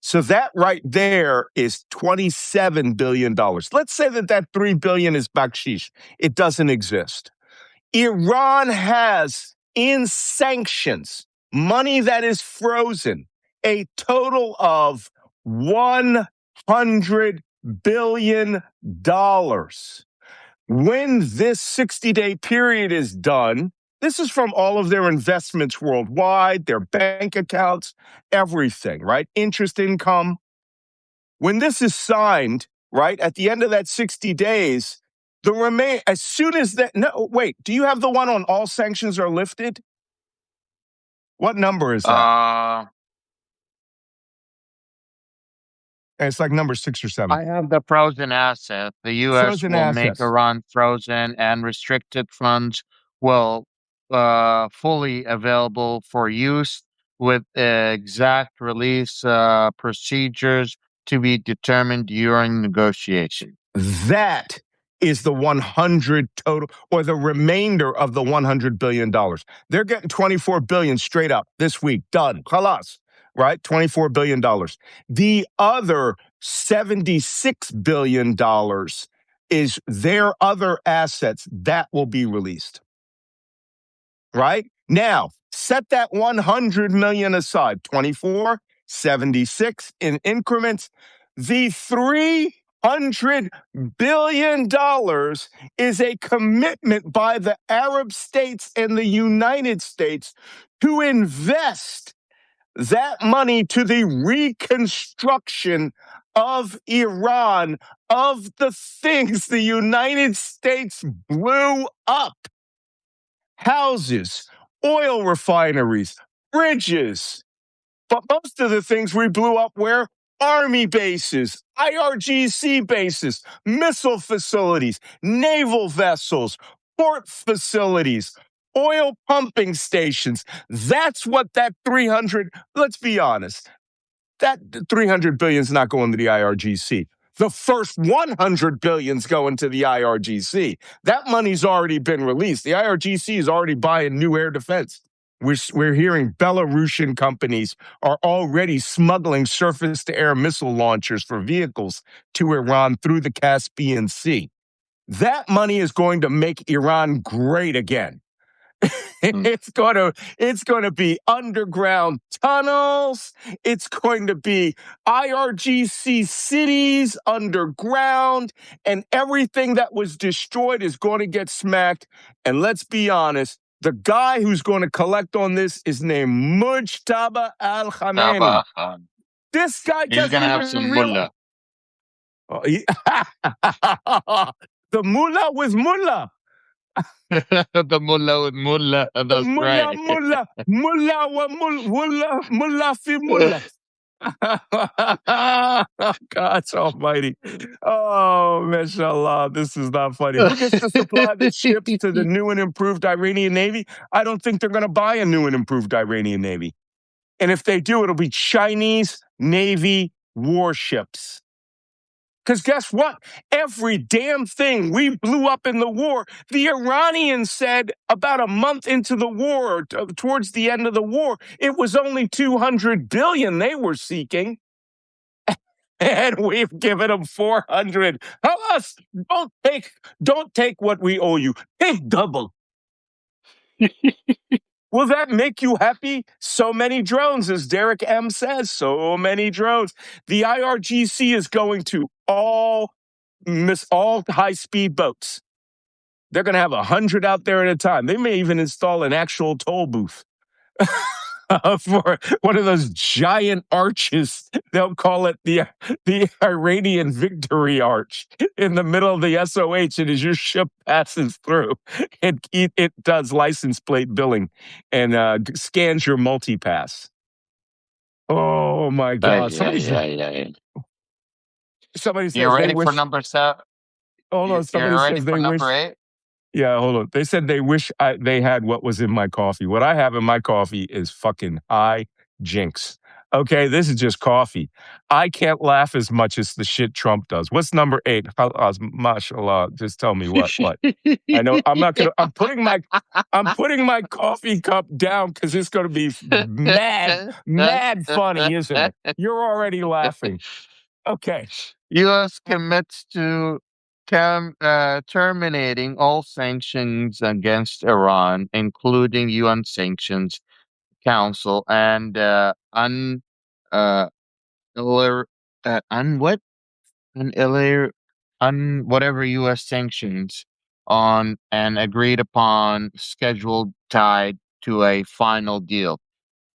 Speaker 1: So that right there is $27 billion. Let's say that $3 billion is baksheesh. It doesn't exist. Iran has in sanctions money that is frozen, a total of $100 billion. When this 60-day period is done, this is from all of their investments worldwide, their bank accounts, everything, right? Interest income. When this is signed, right, at the end of that 60 days, as soon as that, no, wait, do you have the one on all sanctions are lifted? What number is that?
Speaker 2: Uh,
Speaker 1: And it's like number 6 or 7.
Speaker 2: I have the frozen asset. The U.S.
Speaker 1: Frozen
Speaker 2: will make
Speaker 1: assets.
Speaker 2: Iran frozen, and restricted funds will fully available for use with exact release procedures to be determined during negotiation.
Speaker 1: That is the 100 total, or the remainder of the $100 billion. They're getting 24 billion straight up this week. Done. Khalas. Right? $24 billion. The other $76 billion is their other assets that will be released. Right? Now, set that 100 million aside, 24, 76 in increments. The $300 billion is a commitment by the Arab states and the United States to invest that money to the reconstruction of Iran, of the things the United States blew up. houses, oil refineries, bridges. But most of the things we blew up where? Army bases, IRGC bases, missile facilities, naval vessels, port facilities, oil pumping stations. That's what that 300, let's be honest, that 300 billion is not going to the IRGC. The first 100 billion is going to the IRGC. That money's already been released. The IRGC is already buying new air defense. We're hearing Belarusian companies are already smuggling surface to air missile launchers for vehicles to Iran through the Caspian Sea. That money is going to make Iran great again.
Speaker 2: Mm.
Speaker 1: It's going to be underground tunnels. It's going to be IRGC cities underground, and everything that was destroyed is going to get smacked. And let's be honest, the guy who's going to collect on this is named Mujtaba Al Khamenei.
Speaker 2: Taba Khan.
Speaker 1: This guy
Speaker 2: He's
Speaker 1: doesn't
Speaker 2: gonna have
Speaker 1: even
Speaker 2: some
Speaker 1: realize.
Speaker 2: mullah.
Speaker 1: Oh, the mullah with mullah.
Speaker 2: The mullah with mullah. That's
Speaker 1: Mullah,
Speaker 2: right.
Speaker 1: mullah, mullah, wa mullah, mullah fi mullah. God almighty. Oh, mashallah. This is not funny. Who gets to supply the ships to the new and improved Iranian Navy? I don't think they're going to buy a new and improved Iranian Navy. And if they do, it'll be Chinese Navy warships. Because guess what? Every damn thing we blew up in the war, the Iranians said about a month into the war, towards the end of the war, it was only 200 billion they were seeking. And we've given them 400. Tell us, don't take what we owe you. Take double. Will that make you happy? So many drones, as Derek M says, so many drones. The IRGC is going to all high-speed boats. They're going to have 100 out there at a time. They may even install an actual toll booth for one of those giant arches. They'll call it the Iranian Victory Arch in the middle of the SOH. And as your ship passes through, it does license plate billing and scans your multipass. Oh my God!
Speaker 2: Yeah.
Speaker 1: Somebody
Speaker 2: You
Speaker 1: says they
Speaker 2: ready for
Speaker 1: wish.
Speaker 2: number 7?
Speaker 1: Hold on.
Speaker 2: You're
Speaker 1: Somebody
Speaker 2: ready
Speaker 1: says
Speaker 2: for
Speaker 1: they
Speaker 2: number
Speaker 1: wish.
Speaker 2: 8?
Speaker 1: Yeah, hold on. They said they wish they had what was in my coffee. What I have in my coffee is fucking high jinks. Okay, this is just coffee. I can't laugh as much as the shit Trump does. What's number 8? Mashallah. Just tell me what. I know I'm not gonna. I'm putting my coffee cup down because it's gonna be mad funny, isn't it? You're already laughing. Okay.
Speaker 2: U.S. commits to terminating all sanctions against Iran, including UN Sanctions Council and uh, illir- what? Whatever U.S. sanctions on an agreed upon schedule tied to a final deal.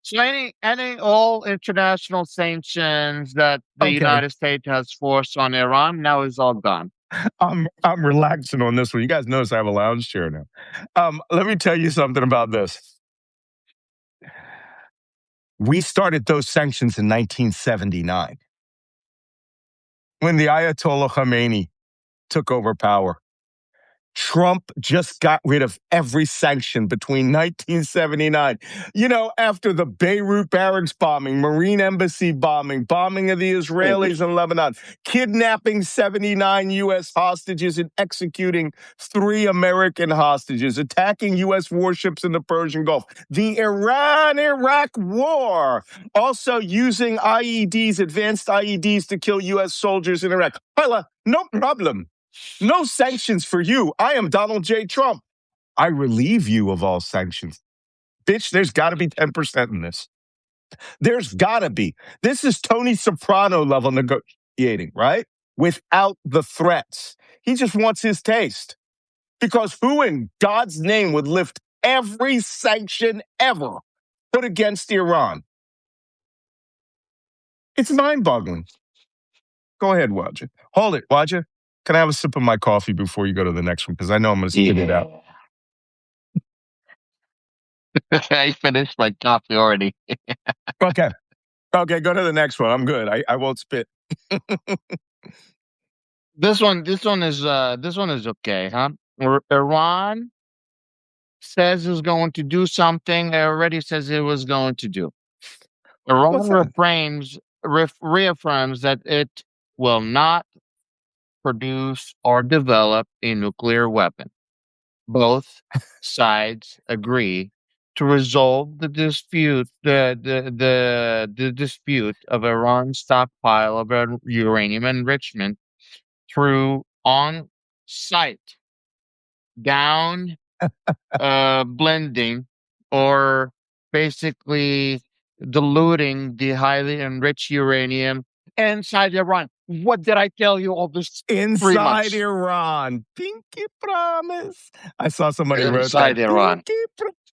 Speaker 2: So any all international sanctions that the
Speaker 1: Okay.
Speaker 2: United States has forced on Iran now is all gone.
Speaker 1: I'm relaxing on this one. You guys notice I have a lounge chair now. Let me tell you something about this. We started those sanctions in 1979 when the Ayatollah Khamenei took over power. Trump just got rid of every sanction between 1979. You know, after the Beirut barracks bombing, Marine embassy bombing of the Israelis in Lebanon, kidnapping 79 U.S. hostages and executing 3 American hostages, attacking U.S. warships in the Persian Gulf, the Iran-Iraq war, also using IEDs, advanced IEDs to kill U.S. soldiers in Iraq. Hala, no problem. No sanctions for you. I am Donald J. Trump. I relieve you of all sanctions. Bitch, there's got to be 10% in this. There's got to be. This is Tony Soprano level negotiating, right? Without the threats. He just wants his taste. Because who in God's name would lift every sanction ever put against Iran? It's mind-boggling. Go ahead, Wajeeh. Hold it, Wajeeh. Can I have a sip of my coffee before you go to the next one? Because I know I'm going to spit it out.
Speaker 2: Yeah. I finished my coffee already.
Speaker 1: Okay. Okay, go to the next one. I'm good. I won't spit.
Speaker 2: This one is okay, huh? Iran says it's going to do something. It already says it was going to do.
Speaker 1: What's
Speaker 2: Iran
Speaker 1: that?
Speaker 2: reaffirms that it will not produce or develop a nuclear weapon. Both sides agree to resolve the dispute of Iran's stockpile of uranium enrichment through on-site down blending, or basically diluting the highly enriched uranium inside Iran. What did I tell you all this three
Speaker 1: Inside
Speaker 2: months?
Speaker 1: Iran. Pinky promise. I saw somebody wrote that.
Speaker 2: Inside Iran.
Speaker 1: Pinky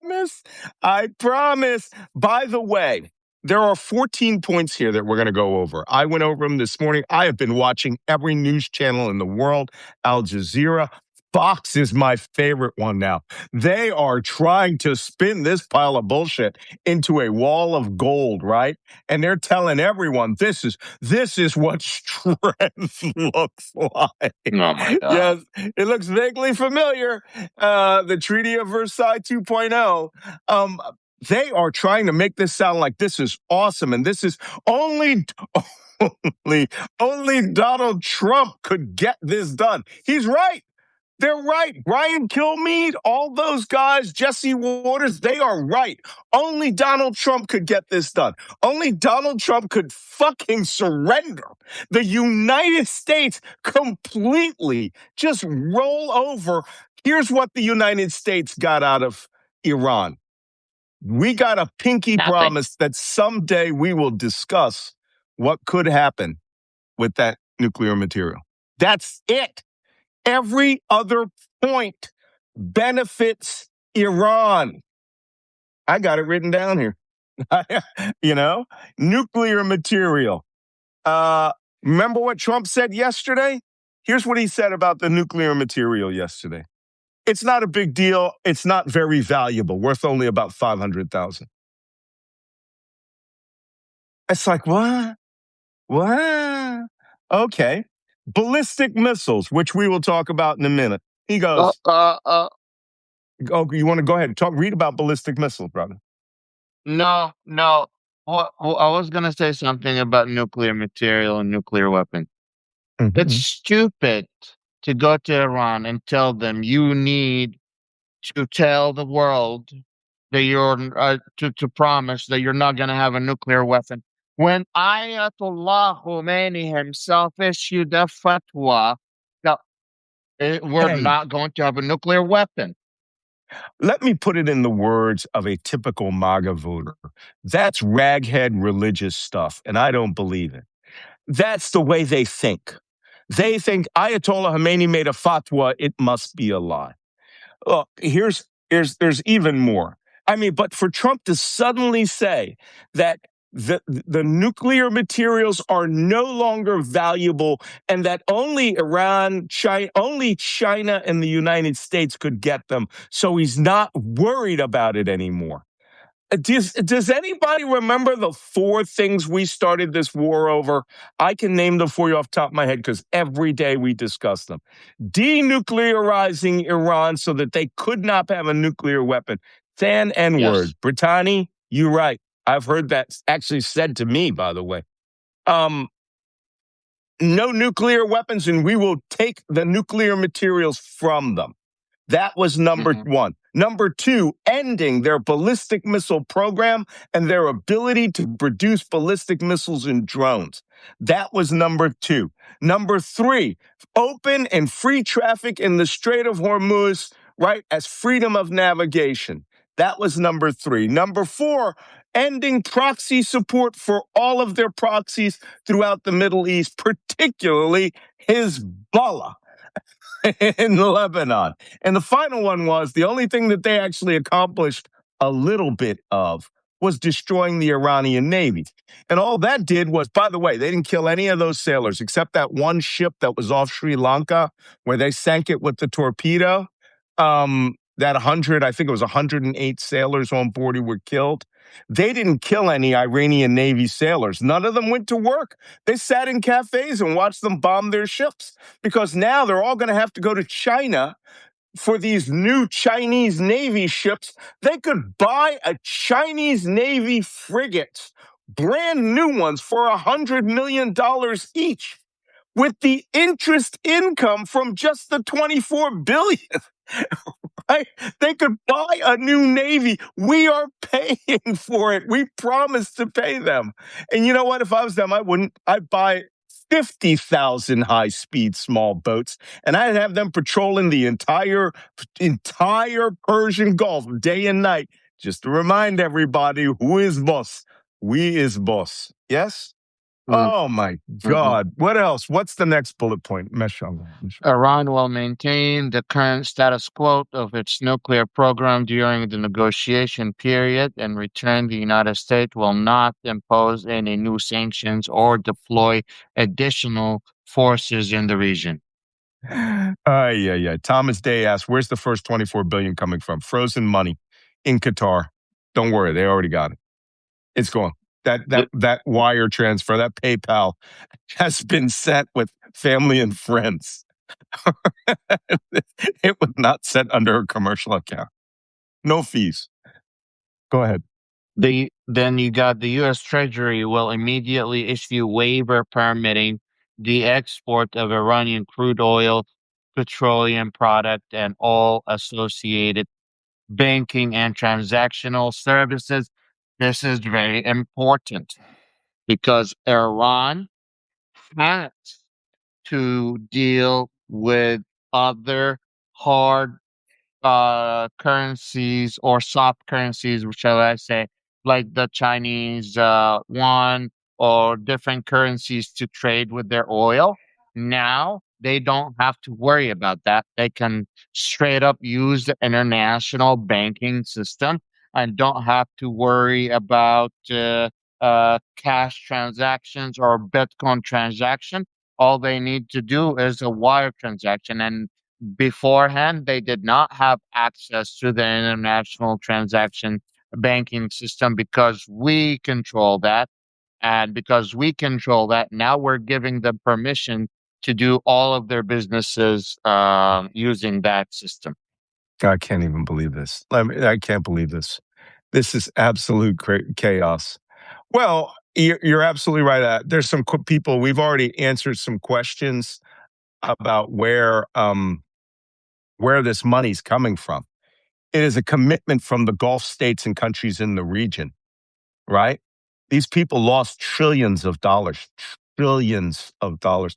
Speaker 1: promise. I promise. By the way, there are 14 points here that we're going to go over. I went over them this morning. I have been watching every news channel in the world. Al Jazeera. Fox is my favorite one now. They are trying to spin this pile of bullshit into a wall of gold, right? And they're telling everyone this is what strength looks like.
Speaker 2: Oh my God.
Speaker 1: Yes, it looks vaguely familiar. The Treaty of Versailles 2.0. They are trying to make this sound like this is awesome, and this is only only Donald Trump could get this done. He's right. They're right. Brian Kilmeade, all those guys, Jesse Waters, they are right. Only Donald Trump could get this done. Only Donald Trump could fucking surrender. The United States completely just roll over. Here's what the United States got out of Iran. We got a pinky
Speaker 2: Nothing.
Speaker 1: promise that someday we will discuss what could happen with that nuclear material. That's it. Every other point benefits Iran. I got it written down here. you know, nuclear material. Uh, Remember what Trump said yesterday? Here's what he said about the nuclear material yesterday. It's not a big deal. It's not very valuable, worth only about 500,000. It's like, what? What? Okay. Ballistic missiles, which we will talk about in a minute. He
Speaker 2: Uh,
Speaker 1: goes,
Speaker 2: uh, uh,
Speaker 1: oh, you want to go ahead and read about ballistic missiles, brother?
Speaker 2: no, no. Well, I was gonna say something about nuclear material and nuclear weapon. It's
Speaker 1: Mm-hmm.
Speaker 2: stupid to go to Iran and tell them you need to tell the world that to promise that you're not going to have a nuclear weapon. When Ayatollah Khomeini himself issued a fatwa that we're
Speaker 1: Hey,
Speaker 2: not going to have a nuclear weapon.
Speaker 1: let me put it in the words of a typical MAGA voter. That's raghead religious stuff, and I don't believe it. That's the way they think. They think Ayatollah Khomeini made a fatwa, it must be a lie. Look, there's even more. I mean, but for Trump to suddenly say that the nuclear materials are no longer valuable and that only China and the United States could get them, so he's not worried about it anymore. Does anybody remember the four things we started this war over? I can name them for you off the top of my head because every day we discuss them. Denuclearizing Iran so that they could not have a nuclear weapon. Than N-word.
Speaker 2: Yes.
Speaker 1: Brittany, you're right. I've heard that actually said to me, by the way. Um, no nuclear weapons, and we will take the nuclear materials from them. That was number
Speaker 2: Hmm.
Speaker 1: one. Number two, ending their ballistic missile program and their ability to produce ballistic missiles and drones. That was number two. Number three, open and free traffic in the Strait of Hormuz, right, as freedom of navigation. That was number three. Number four, ending proxy support for all of their proxies throughout the Middle East, particularly Hezbollah in Lebanon. And the final one was the only thing that they actually accomplished a little bit of was destroying the Iranian Navy. And all that did was, by the way, they didn't kill any of those sailors except that one ship that was off Sri Lanka where they sank it with the torpedo. that 100, I think it was 108 sailors on board who were killed. They didn't kill any Iranian Navy sailors. None of them went to work. They sat in cafes and watched them bomb their ships because now they're all going to have to go to China for these new Chinese Navy ships. They could buy a Chinese Navy frigate, brand new ones, for $100 million each with the interest income from just the 24 billion. Right? They could buy a new Navy. We are paying for it. We promised to pay them. And you know what? If I was them, I wouldn't. I'd buy 50,000 high-speed small boats, and I'd have them patrolling the entire Persian Gulf day and night, just to remind everybody who is boss. We is boss. Yes?
Speaker 2: Mm,
Speaker 1: Oh my
Speaker 2: mhm.
Speaker 1: God. What else? What's the next bullet point? Meshaw.
Speaker 2: Iran will maintain the current status quo of its nuclear program during the negotiation period. In return, the United States will not impose any new sanctions or deploy additional forces in the region.
Speaker 1: Yeah. Thomas Day asked, "Where's the first 24 billion coming from? Frozen money in Qatar. Don't worry, they already got it. It's gone. That wire transfer, that PayPal has been sent with family and friends. It was not sent under a commercial account. No fees. Go ahead.
Speaker 2: Then you got the U.S. Treasury will immediately issue waiver permitting the export of Iranian crude oil, petroleum product, and all associated banking and transactional services. This is very important because Iran has to deal with other hard currencies or soft currencies, shall I say, like the Chinese yuan or different currencies to trade with their oil. Now they don't have to worry about that. They can straight up use the international banking system and don't have to worry about cash transactions or Bitcoin transaction. All they need to do is a wire transaction, and beforehand, they did not have access to the international transaction banking system because we control that. And because we control that, now we're giving them permission to do all of their businesses using that system.
Speaker 1: I can't even believe this. I can't believe this. This is absolute chaos. Well, you're absolutely right. There's some people, we've already answered some questions about where this money's coming from. It is a commitment from the Gulf states and countries in the region, right? These people lost trillions of dollars, trillions of dollars.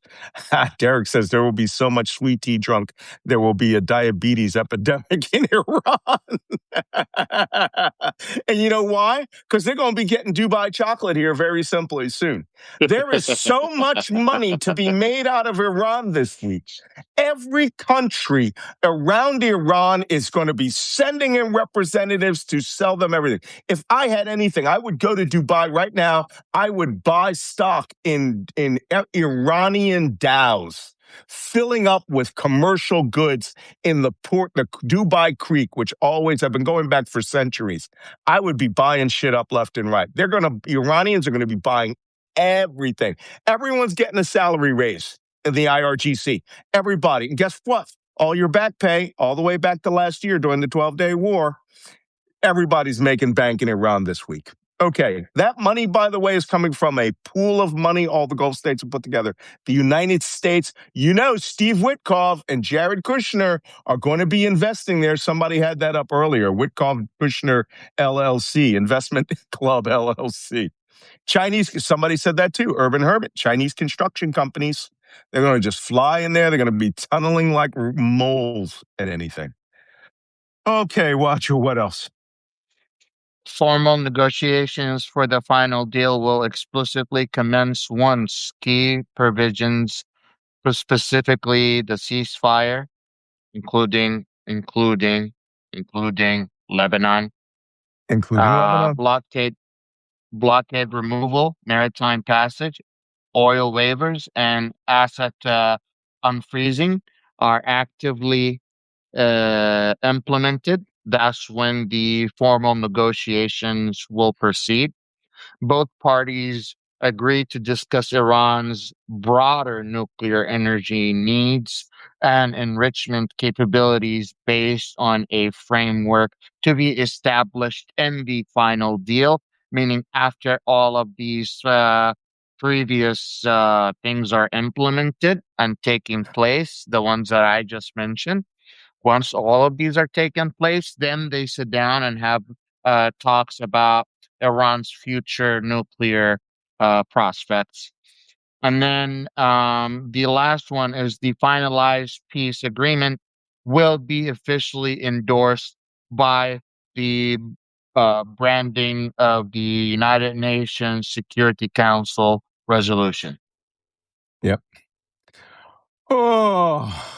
Speaker 1: Derek says there will be so much sweet tea drunk, there will be a diabetes epidemic in Iran. And you know why? Because they're going to be getting Dubai chocolate here very simply soon. There is so much money to be made out of Iran this week. Every country around Iran is going to be sending in representatives to sell them everything. If I had anything, I would go to Dubai right now. I would buy stock in Iranian Dows, filling up with commercial goods in the port, the Dubai Creek, which always have been going back for centuries. I would be buying shit up left and right. Iranians are going to be buying everything. Everyone's getting a salary raise in the IRGC. Everybody. And guess what? All your back pay, all the way back to last year during the 12-day war, everybody's making bank in Iran this week. Okay, that money, by the way, is coming from a pool of money all the Gulf states have put together. The United States, Steve Witkoff and Jared Kushner are going to be investing there. Somebody had that up earlier. Witkoff Kushner LLC, Investment Club LLC. Chinese, somebody said that too, Urban Hermit, Chinese construction companies. They're going to just fly in there. They're going to be tunneling like moles at anything. Okay, Watcher, what else?
Speaker 2: Formal negotiations for the final deal will explicitly commence once key provisions, specifically the ceasefire, including Lebanon,
Speaker 1: Including Lebanon?
Speaker 2: blockade removal, maritime passage, oil waivers, and asset unfreezing are actively implemented, that's when the formal negotiations will proceed. Both parties agreed to discuss Iran's broader nuclear energy needs and enrichment capabilities based on a framework to be established in the final deal, meaning after all of these previous things are implemented and taking place, the ones that I just mentioned. Once all of these are taken place, then they sit down and have talks about Iran's future nuclear prospects. And then the last one is the finalized peace agreement will be officially endorsed by the branding of the United Nations Security Council resolution.
Speaker 1: Yep. Oh,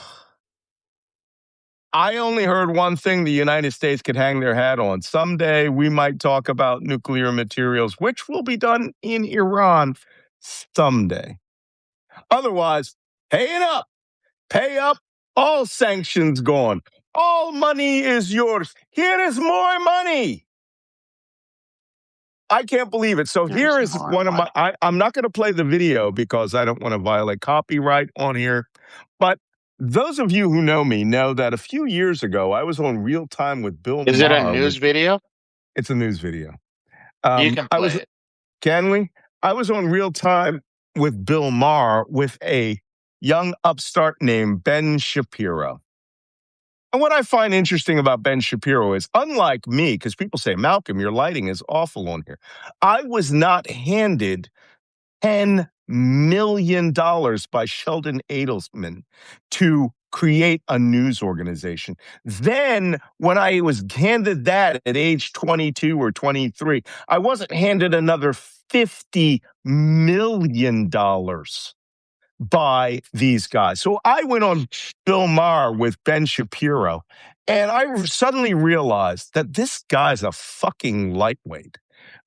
Speaker 1: I only heard one thing the United States could hang their hat on. Someday we might talk about nuclear materials, which will be done in Iran someday. Otherwise, pay it up, pay up, all sanctions gone. All money is yours. Here is more money. I can't believe it. So
Speaker 2: There's
Speaker 1: here is
Speaker 2: more
Speaker 1: one of my.
Speaker 2: money.
Speaker 1: I'm not going to play the video because I don't want to violate copyright on here. But those of you who know me know that a few years ago I was on Real Time with Bill
Speaker 2: Is it a
Speaker 1: Maher.
Speaker 2: news video?
Speaker 1: It's a news video.
Speaker 2: You can
Speaker 1: I
Speaker 2: play
Speaker 1: was.
Speaker 2: it.
Speaker 1: Can we? I was on Real Time with Bill Maher with a young upstart named Ben Shapiro. And what I find interesting about Ben Shapiro is, unlike me, because people say, Malcolm, your lighting is awful on here. I was not handed $10 million by Sheldon Adelman to create a news organization. Then, when I was handed that at age 22 or 23, I wasn't handed another $50 million by these guys. So I went on Bill Maher with Ben Shapiro, and I suddenly realized that this guy's a fucking lightweight.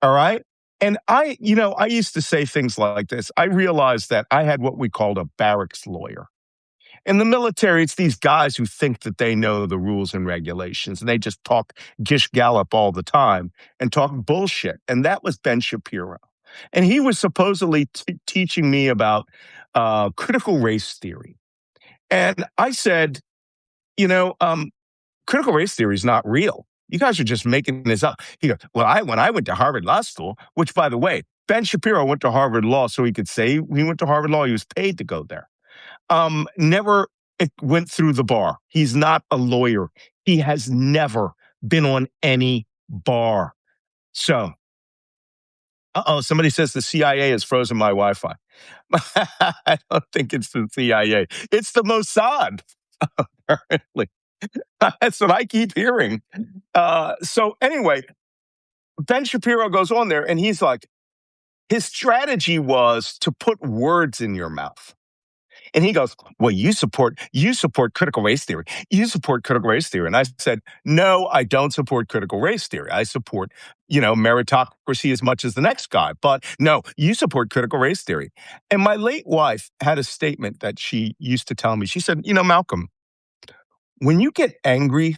Speaker 1: All right. And I used to say things like this. I realized that I had what we called a barracks lawyer. In the military, it's these guys who think that they know the rules and regulations, and they just talk gish gallop all the time and talk bullshit. And that was Ben Shapiro. And he was supposedly teaching me about critical race theory. And I said, critical race theory is not real. You guys are just making this up. He goes, well, when I went to Harvard Law School, which, by the way, Ben Shapiro went to Harvard Law so he could say he went to Harvard Law. He was paid to go there. Never went through the bar. He's not a lawyer. He has never been on any bar. So, somebody says the CIA has frozen my Wi-Fi. I don't think it's the CIA. It's the Mossad, apparently. That's what I keep hearing. So anyway, Ben Shapiro goes on there and he's like, his strategy was to put words in your mouth. And he goes, well, you support critical race theory. You support critical race theory. And I said, no, I don't support critical race theory. I support, meritocracy as much as the next guy. But no, you support critical race theory. And my late wife had a statement that she used to tell me. She said, Malcolm, when you get angry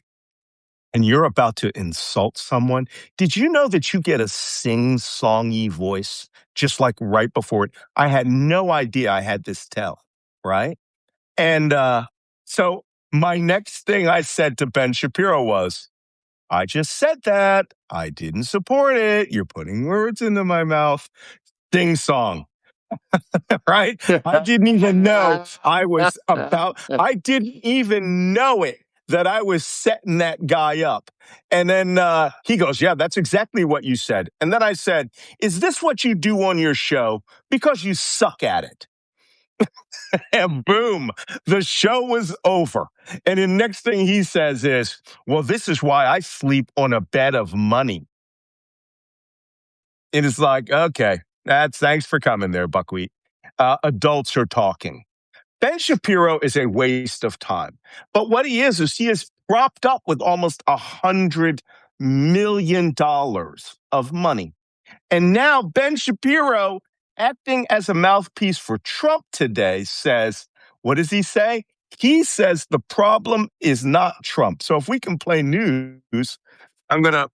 Speaker 1: and you're about to insult someone, did you know that you get a sing-songy voice just like right before it? I had no idea I had this tell, right? And so my next thing I said to Ben Shapiro was, I just said that. I didn't support it. You're putting words into my mouth. Sing song. Right? I didn't even know I didn't even know it that I was setting that guy up. And then he goes, yeah, that's exactly what you said. And then I said, is this what you do on your show? Because you suck at it. And boom, the show was over. And the next thing he says is, well, this is why I sleep on a bed of money. And it's like, okay, thanks for coming there, Buckwheat. Adults are talking. Ben Shapiro is a waste of time. But what he is propped up with almost $100 million of money. And now Ben Shapiro, acting as a mouthpiece for Trump today, says, what does he say? He says the problem is not Trump. So if we can play news, I'm going to.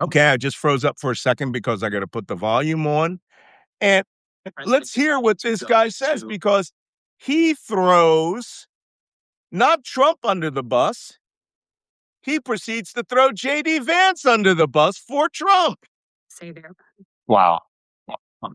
Speaker 1: Okay, I just froze up for a second because I got to put the volume on. And let's hear what this guy says because he throws not Trump under the bus. He proceeds to throw J.D. Vance under the bus for Trump.
Speaker 2: Wow.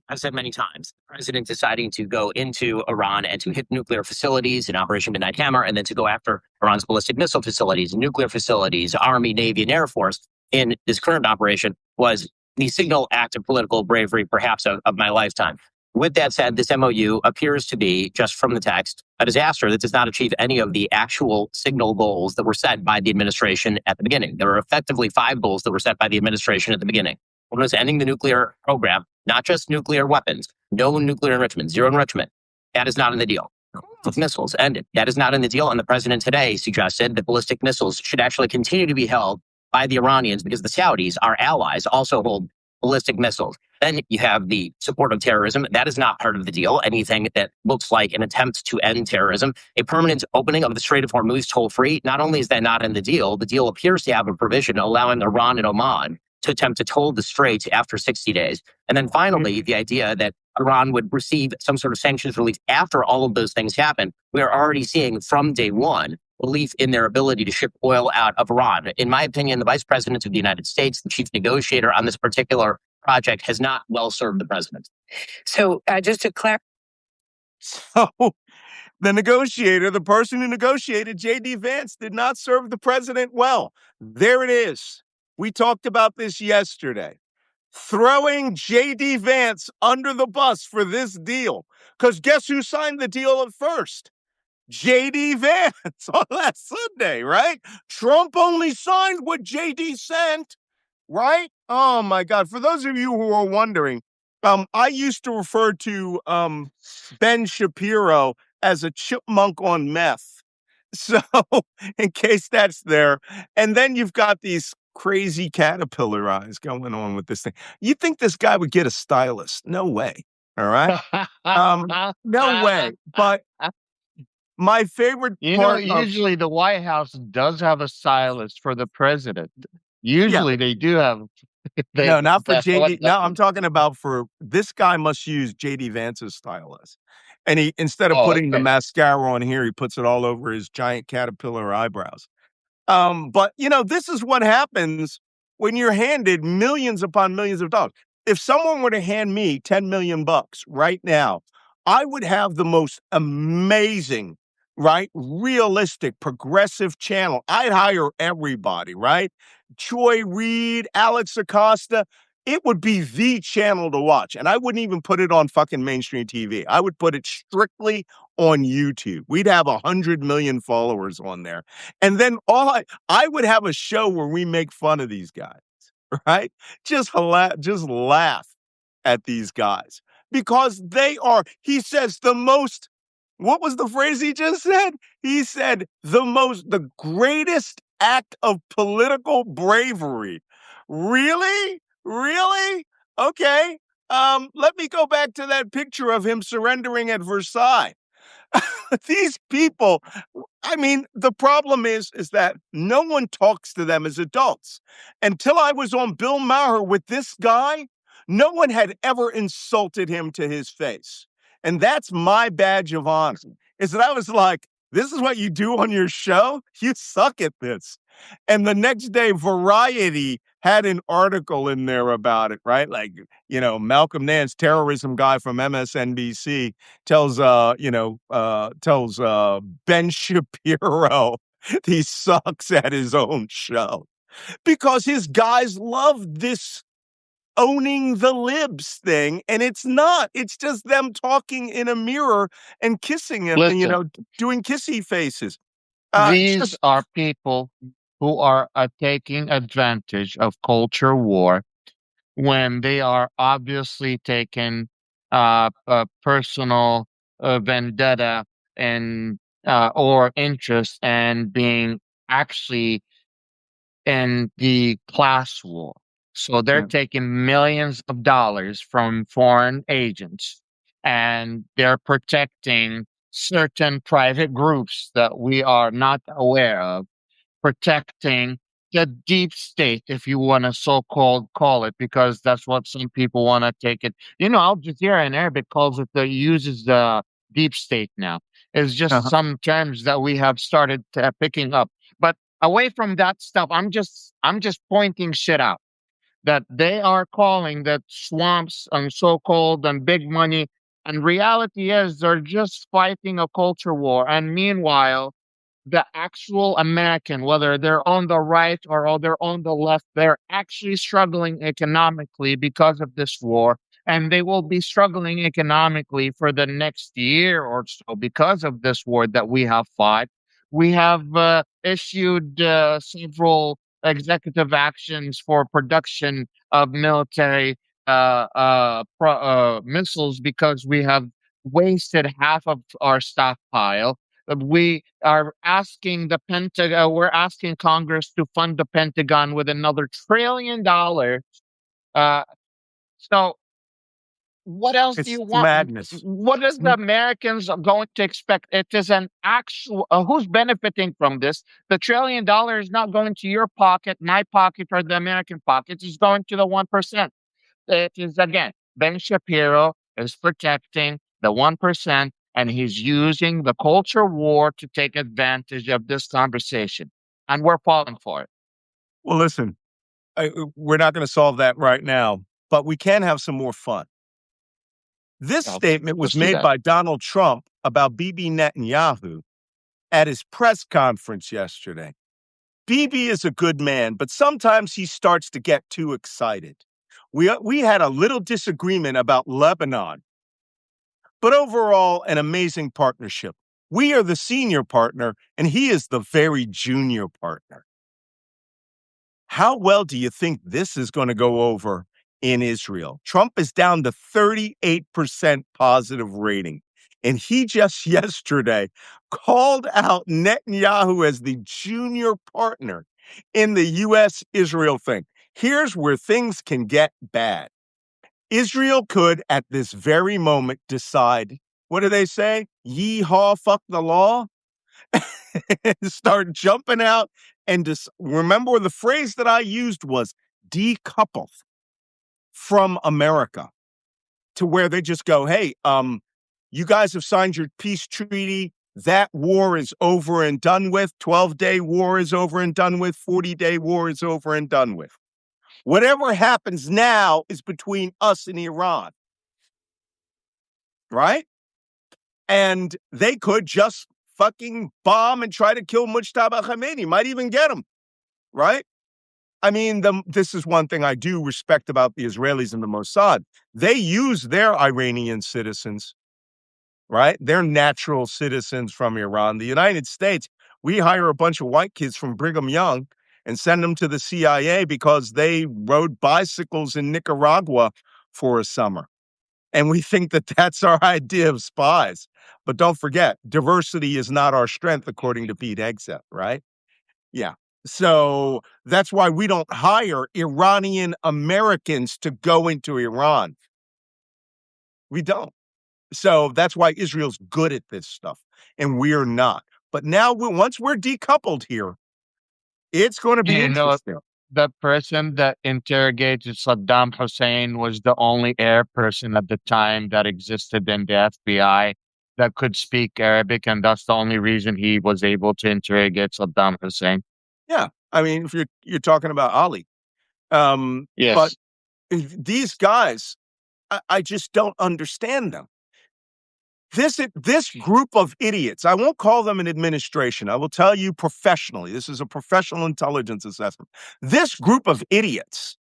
Speaker 3: I've said many times, the president deciding to go into Iran and to hit nuclear facilities in Operation Midnight Hammer, and then to go after Iran's ballistic missile facilities, nuclear facilities, Army, Navy, and Air Force in this current operation was the signal act of political bravery, perhaps of my lifetime. With that said, this MOU appears to be, just from the text, a disaster that does not achieve any of the actual signal goals that were set by the administration at the beginning. There were effectively 5 goals that were set by the administration at the beginning. One was ending the nuclear program, not just nuclear weapons, no nuclear enrichment, zero enrichment. That is not in the deal. With missiles ended. That is not in the deal. And the president today suggested that ballistic missiles should actually continue to be held by the Iranians because the Saudis, our allies, also hold ballistic missiles. Then you have the support of terrorism. That is not part of the deal. Anything that looks like an attempt to end terrorism, a permanent opening of the Strait of Hormuz toll free. Not only is that not in the deal appears to have a provision allowing Iran and Oman to attempt to toll the strait after 60 days. And then finally, the idea that Iran would receive some sort of sanctions relief after all of those things happen. We are already seeing from day one relief in their ability to ship oil out of Iran. In my opinion, the vice president of the United States, the chief negotiator on this particular project, has not well served the president.
Speaker 4: So just to clarify.
Speaker 1: So the negotiator, the person who negotiated, J.D. Vance, did not serve the president well. There it is. We talked about this yesterday. Throwing J.D. Vance under the bus for this deal. Because guess who signed the deal at first? J.D. Vance on last Sunday, right? Trump only signed what J.D. sent, right? Oh, my God. For those of you who are wondering, I used to refer to Ben Shapiro as a chipmunk on meth. So, in case that's there. And then you've got these crazy caterpillar eyes going on with this thing. You think this guy would get a stylist? No way. All right. No way. But my favorite part of
Speaker 2: usually the White House does have a stylist for the president. Usually they do have.
Speaker 1: No, not for JD. No, I'm talking about for this guy must use JD Vance's stylist. And he, instead of putting the mascara on here, he puts it all over his giant caterpillar eyebrows. But this is what happens when you're handed millions upon millions of dollars. If someone were to hand me 10 million bucks right now, I would have the most amazing, right? Realistic, progressive channel. I'd hire everybody, right? Joy Reid, Alex Acosta. It would be the channel to watch. And I wouldn't even put it on fucking mainstream TV. I would put it strictly on YouTube. We'd have 100 million followers on there. And then I would have a show where we make fun of these guys, right? Just laugh at these guys because they are, he says, the most, what was the phrase he just said? He said the greatest act of political bravery. Really? Really? Okay. Let me go back to that picture of him surrendering at Versailles. These people, I mean, the problem is that no one talks to them as adults. Until I was on Bill Maher with this guy, no one had ever insulted him to his face. And that's my badge of honor, is that I was like, this is what you do on your show? You suck at this. And the next day, Variety had an article in there about it, right? Like, Malcolm Nance, terrorism guy from MSNBC, tells Ben Shapiro he sucks at his own show because his guys love this owning the libs thing, and it's not. It's just them talking in a mirror and kissing and doing kissy faces.
Speaker 2: These are people who are taking advantage of culture war when they are obviously taking a personal vendetta and or interest and being actually in the class war. So they're taking millions of dollars from foreign agents and they're protecting certain private groups that we are not aware of protecting the deep state, if you want to so-called call it, because that's what some people want to take it. Al Jazeera in Arabic calls it uses the deep state now. It's just
Speaker 5: Uh-huh.
Speaker 2: some terms that we have started picking up. But away from that stuff, I'm just pointing shit out that they are calling that swamps and so-called and big money. And reality is they're just fighting a culture war. And meanwhile, the actual American, whether they're on the right or they're on the left, they're actually struggling economically because of this war. And they will be struggling economically for the next year or so because of this war that we have fought. We have issued several executive actions for production of military missiles because we have wasted half of our stockpile. We are asking the Pentagon, we're asking Congress to fund the Pentagon with another $1 trillion. Uh, so what else do
Speaker 5: It's
Speaker 2: you want?
Speaker 5: madness.
Speaker 2: What is the Americans are going to expect? It is an actual, who's benefiting from this? The $1 trillion is not going to your pocket, my pocket, or the American pocket. It's going to the 1%. It is again, Ben Shapiro is protecting the 1%, and he's using the culture war to take advantage of this conversation. And we're falling for it.
Speaker 5: Well, listen, we're not going to solve that right now, but we can have some more fun. This
Speaker 2: So
Speaker 5: statement was
Speaker 2: let's do
Speaker 5: made
Speaker 2: that.
Speaker 5: by Donald Trump about Bibi Netanyahu at his press conference yesterday. Bibi is a good man, but sometimes he starts to get too excited. We had a little disagreement about Lebanon, but overall, an amazing partnership. We are the senior partner, and he is the very junior partner. How well do you think this is going to go over in Israel? Trump is down to 38% positive rating. And he just yesterday called out Netanyahu as the junior partner in the U.S. Israel thing. Here's where things can get bad. Israel could, at this very moment, decide, what do they say? Yeehaw, fuck the law? Start jumping out and just remember the phrase that I used was decouple from America to where they just go, hey, you guys have signed your peace treaty. That war is over and done with. 12-day war is over and done with. 40-day war is over and done with. Whatever happens now is between us and Iran, right? And they could just fucking bomb and try to kill Mujtaba Khamenei. Might even get him, right? I mean, this is one thing I do respect about the Israelis and the Mossad. They use their Iranian citizens, right? They're natural citizens from Iran. The United States, we hire a bunch of white kids from Brigham Young and send them to the CIA because they rode bicycles in Nicaragua for a summer. And we think that that's our idea of spies. But don't forget, diversity is not our strength, according to Pete Hegseth, right? Yeah. So that's why we don't hire Iranian Americans to go into Iran. We don't. So that's why Israel's good at this stuff and we're not. But now, once we're decoupled here, it's going to be
Speaker 2: You know,
Speaker 5: interesting.
Speaker 2: the person that interrogated Saddam Hussein was the only Arab person at the time that existed in the FBI that could speak Arabic, and that's the only reason he was able to interrogate Saddam Hussein.
Speaker 5: Yeah. I mean, if you're talking about Ali. But
Speaker 2: Yes.
Speaker 5: these guys, I just don't understand them. This group of idiots, I won't call them an administration. I will tell you professionally, this is a professional intelligence assessment. This group of idiots,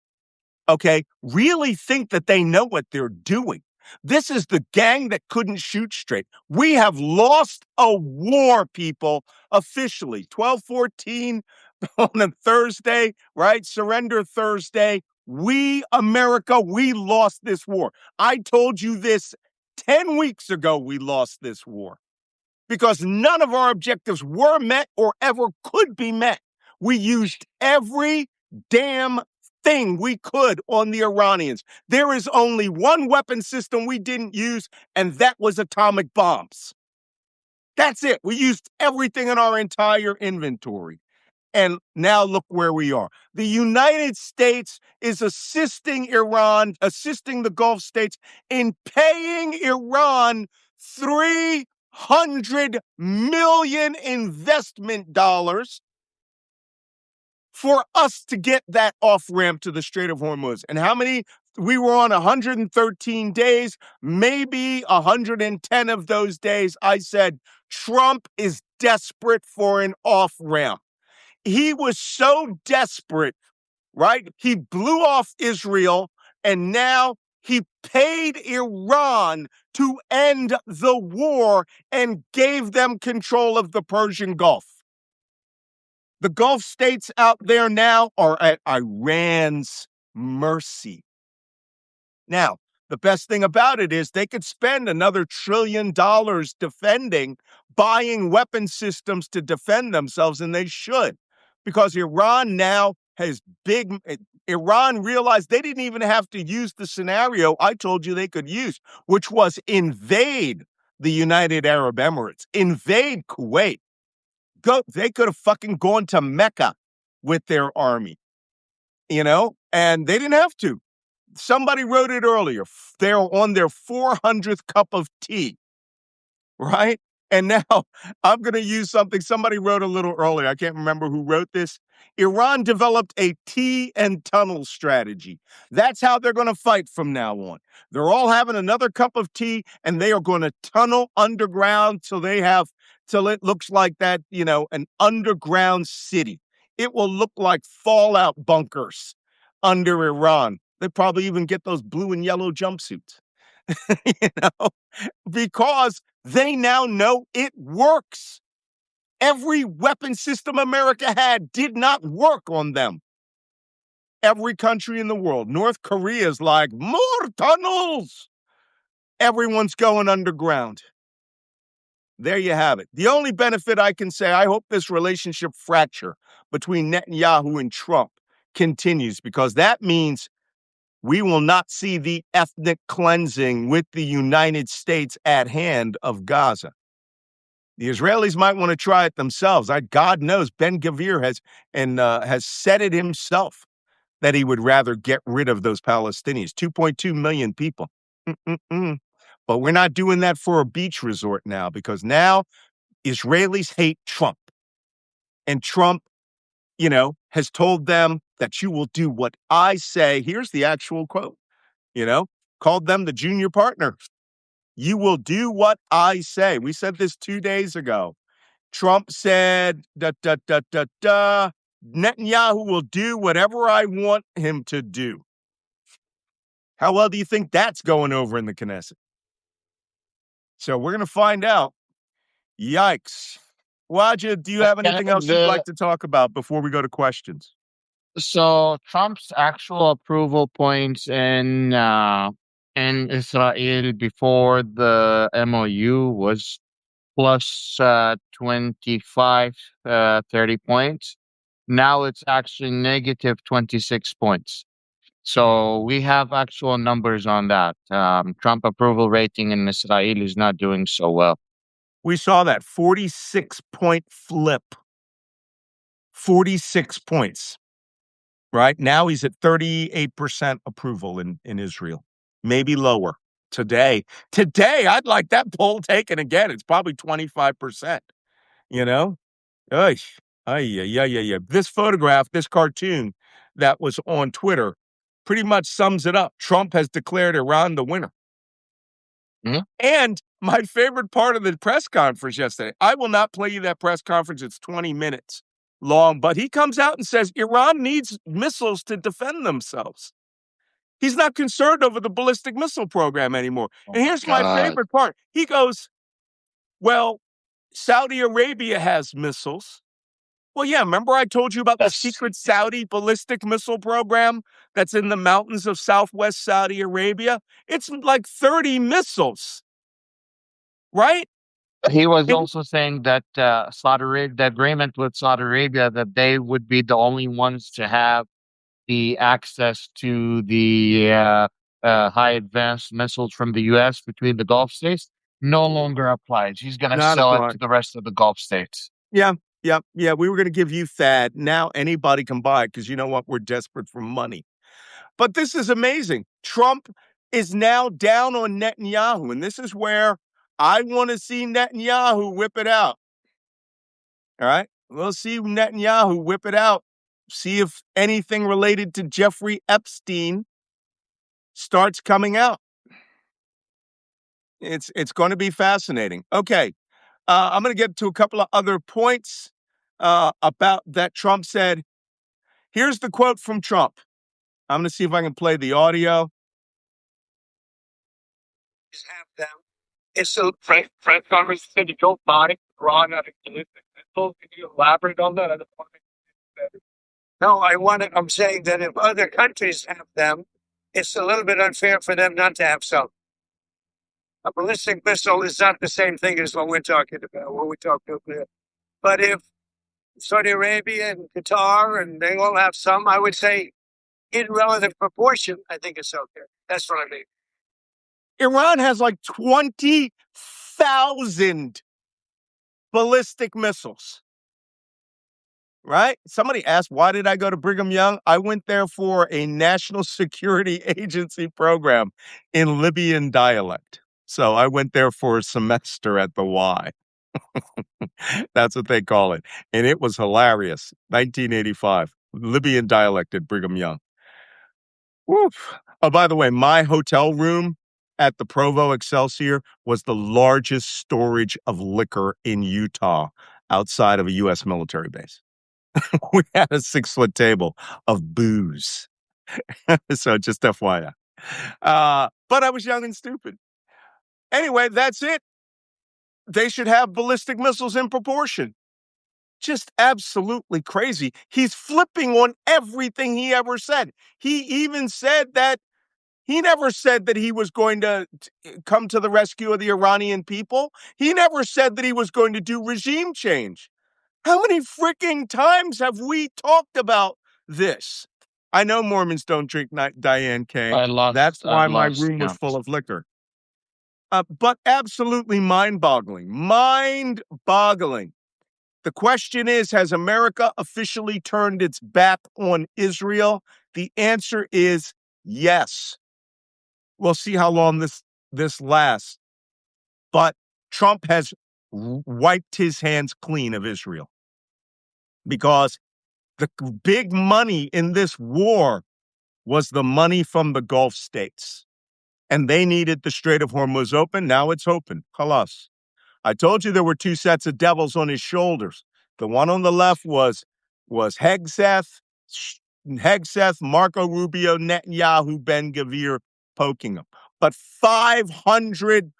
Speaker 5: okay, really think that they know what they're doing. This is the gang that couldn't shoot straight. We have lost a war, people, officially. 12/14 on a Thursday, right? Surrender Thursday. We, America, we lost this war. I told you this 10 weeks ago, we lost this war because none of our objectives were met or ever could be met. We used every damn thing we could on the Iranians. There is only one weapon system we didn't use, and that was atomic bombs. That's it. We used everything in our entire inventory. And now look where we are. The United States is assisting Iran, assisting the Gulf states in paying Iran $300 million investment dollars for us to get that off ramp to the Strait of Hormuz. And how many? We were on 113 days, maybe 110 of those days. I said, Trump is desperate for an off ramp. He was so desperate, right? He blew off Israel, and now he paid Iran to end the war and gave them control of the Persian Gulf. The Gulf states out there now are at Iran's mercy. Now, the best thing about it is they could spend another $1 trillion defending, buying weapon systems to defend themselves, and they should. Because Iran now has Iran realized they didn't even have to use the scenario I told you they could use, which was invade the United Arab Emirates, invade Kuwait. They could have fucking gone to Mecca with their army, and they didn't have to. Somebody wrote it earlier. They're on their 400th cup of tea, right? And now I'm going to use something somebody wrote a little earlier. I can't remember who wrote this. Iran developed a tea and tunnel strategy. That's how they're going to fight from now on. They're all having another cup of tea, and they are going to tunnel underground till it looks like that, an underground city. It will look like fallout bunkers under Iran. They probably even get those blue and yellow jumpsuits, because they now know it works. Every weapon system America had did not work on them. Every country in the world. North Korea is like, more tunnels. Everyone's going underground. There you have it. The only benefit I can say, I hope this relationship fracture between Netanyahu and Trump continues, because that means we will not see the ethnic cleansing with the United States at hand of Gaza. The Israelis might want to try it themselves. God knows Ben-Gvir has said it himself that he would rather get rid of those Palestinians, 2.2 million people. But we're not doing that for a beach resort now, because now Israelis hate Trump. And Trump, has told them that you will do what I say. Here's the actual quote, called them the junior partner. You will do what I say. We said this 2 days ago. Trump said, Netanyahu will do whatever I want him to do. How well do you think that's going over in the Knesset? So we're going to find out. Yikes. Wajeeh, do you have anything else you'd like to talk about before we go to questions?
Speaker 2: So Trump's actual approval points in Israel before the MOU was plus 25, 30 points. Now it's actually negative 26 points. So we have actual numbers on that. Trump approval rating in Israel is not doing so well.
Speaker 5: We saw that 46-point flip. 46 points. Right now he's at 38% approval in Israel, maybe lower. Today, I'd like that poll taken again. It's probably 25%. Yeah. This photograph, this cartoon that was on Twitter, pretty much sums it up. Trump has declared Iran the winner.
Speaker 2: Mhm.
Speaker 5: And my favorite part of the press conference yesterday, I will not play you that press conference. It's 20 minutes long, but he comes out and says Iran needs missiles to defend themselves. He's not concerned over the ballistic missile program anymore. And here's my favorite part. He goes, well, Saudi Arabia has missiles. Well, yeah, remember I told you about the secret Saudi ballistic missile program that's in the mountains of southwest Saudi Arabia? It's like 30 missiles, right?
Speaker 2: He was also saying that Saudi Arabia, the agreement with Saudi Arabia, that they would be the only ones to have the access to the high advanced missiles from the U.S. between the Gulf states. no longer applies. He's going to
Speaker 5: Not
Speaker 2: sell it
Speaker 5: apply.
Speaker 2: to the rest of the Gulf states.
Speaker 5: Yeah. We were going to give you THAAD. Now anybody can buy it because you know what? We're desperate for money. But this is amazing. Trump is now down on Netanyahu, and this is where I want to see Netanyahu whip it out. All right. We'll see Netanyahu whip it out. See if anything related to Jeffrey Epstein starts coming out. It's going to be fascinating. Okay. I'm going to get to a couple of other points about that Trump said. Here's the quote from Trump. I'm going to see if I can play the audio.
Speaker 6: Have them. It's so Frank Congress said you don't buy Iran out of ballistic missiles. Can you elaborate on that? I don't want to. No, I'm saying that if other countries have them, it's a little bit unfair for them not to have some. A ballistic missile is not the same thing as what we're talking about when we talk nuclear. But if Saudi Arabia and Qatar and they all have some, I would say in relative proportion, I think it's okay. That's what I mean.
Speaker 5: Iran has like 20,000 ballistic missiles. Right? Somebody asked, why did I go to Brigham Young? I went there for a National Security Agency program in Libyan dialect. So I went there for a semester at the Y. That's what they call it. And it was hilarious. 1985, Libyan dialect at Brigham Young. Woof. Oh, by the way, my hotel room at the Provo Excelsior was the largest storage of liquor in Utah outside of a U.S. military base. We had a 6-foot table of booze. So just FYI. But I was young and stupid. Anyway, that's it. They should have ballistic missiles in proportion. Just absolutely crazy. He's flipping on everything he ever said. He even said that he never said that he was going to come to the rescue of the Iranian people. He never said that he was going to do regime change. How many freaking times have we talked about this? I know Mormons don't drink Diane K. That's
Speaker 2: I
Speaker 5: why my
Speaker 2: lost
Speaker 5: room was
Speaker 2: count.
Speaker 5: full of liquor. But absolutely mind-boggling. Mind-boggling. The question is, has America officially turned its back on Israel? The answer is yes. We'll see how long this lasts. But Trump has wiped his hands clean of Israel because the big money in this war was the money from the Gulf states. And they needed the Strait of Hormuz open. Now it's open. Khalas. I told you there were two sets of devils on his shoulders. The one on the left was Hegseth, Marco Rubio, Netanyahu, Ben Gvir poking him. But 500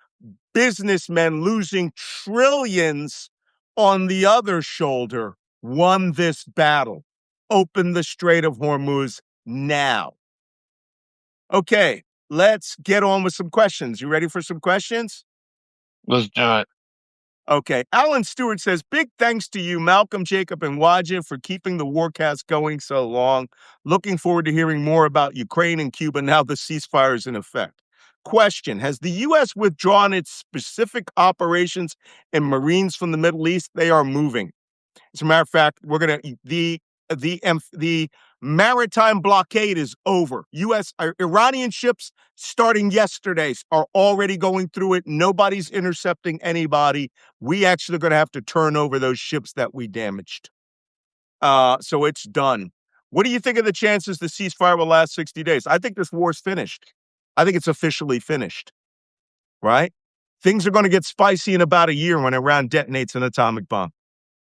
Speaker 5: businessmen losing trillions on the other shoulder won this battle. Open the Strait of Hormuz now. Okay, let's get on with some questions. You ready for some questions?
Speaker 2: Let's do it.
Speaker 5: Okay. Alan Stewart says, big thanks to you, Malcolm, Jacob, and Wajeeh for keeping the Warcast going so long. Looking forward to hearing more about Ukraine and Cuba now the ceasefire is in effect. Question, has the U.S. withdrawn its specific operations and Marines from the Middle East? They are moving. As a matter of fact, we're going to, the maritime blockade is over. Iranian ships starting yesterday are already going through it. Nobody's intercepting anybody. We actually are going to have to turn over those ships that we damaged. So it's done. What do you think of the chances the ceasefire will last 60 days? I think this war's finished. I think it's officially finished, right? Things are going to get spicy in about a year when Iran detonates an atomic bomb.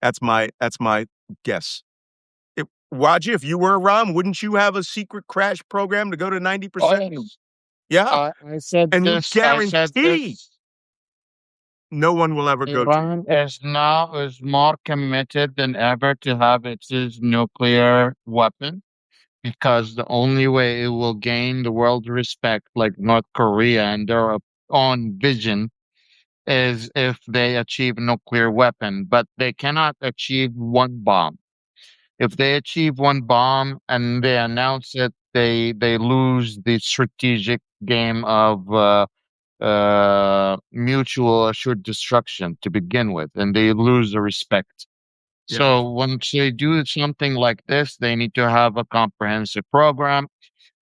Speaker 5: That's my guess. Wajeeh, if you were Iran, wouldn't you have a secret crash program to go to 90%?
Speaker 2: Oh, yes.
Speaker 5: Yeah.
Speaker 2: I said
Speaker 5: And you
Speaker 2: this. I said
Speaker 5: guarantee
Speaker 2: this.
Speaker 5: no one will ever go to.
Speaker 2: Iran is more committed than ever to have its nuclear weapon because the only way it will gain the world's respect, like North Korea and their own vision, is if they achieve a nuclear weapon. But they cannot achieve one bomb. If they achieve one bomb and they announce it, they lose the strategic game of mutual assured destruction to begin with, and they lose the respect.
Speaker 5: Yeah.
Speaker 2: So once they do something like this, they need to have a comprehensive program.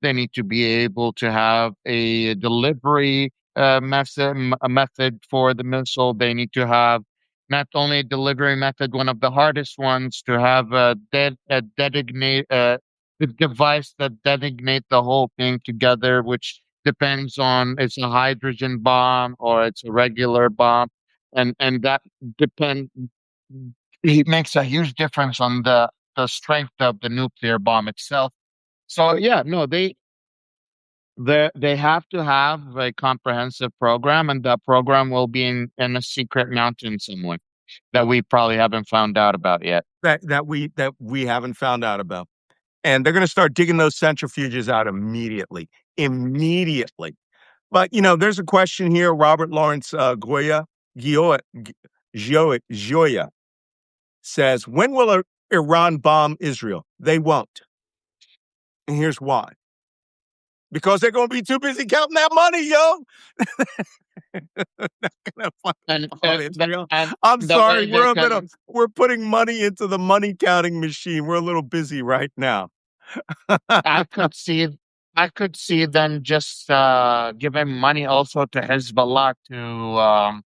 Speaker 2: They need to be able to have a delivery a method for the missile. They need to have not only a delivery method, one of the hardest ones, to have a designate the device that designate the whole thing together, which depends on it's a hydrogen bomb or it's a regular bomb, and that depend it makes a huge difference on the strength of the nuclear bomb itself. So yeah, no, they have to have a comprehensive program, and that program will be in a secret mountain somewhere that we probably haven't found out about yet.
Speaker 5: That we haven't found out about. And they're going to start digging those centrifuges out immediately. Immediately. But, there's a question here. Robert Lawrence Gioia says, when will Iran bomb Israel? They won't. And here's why. Because they're going to be too busy counting that money, yo. Not gonna fucking bomb Israel. I'm sorry. We're putting money into the money counting machine. We're a little busy right now.
Speaker 2: I could see them just giving money also to Hezbollah to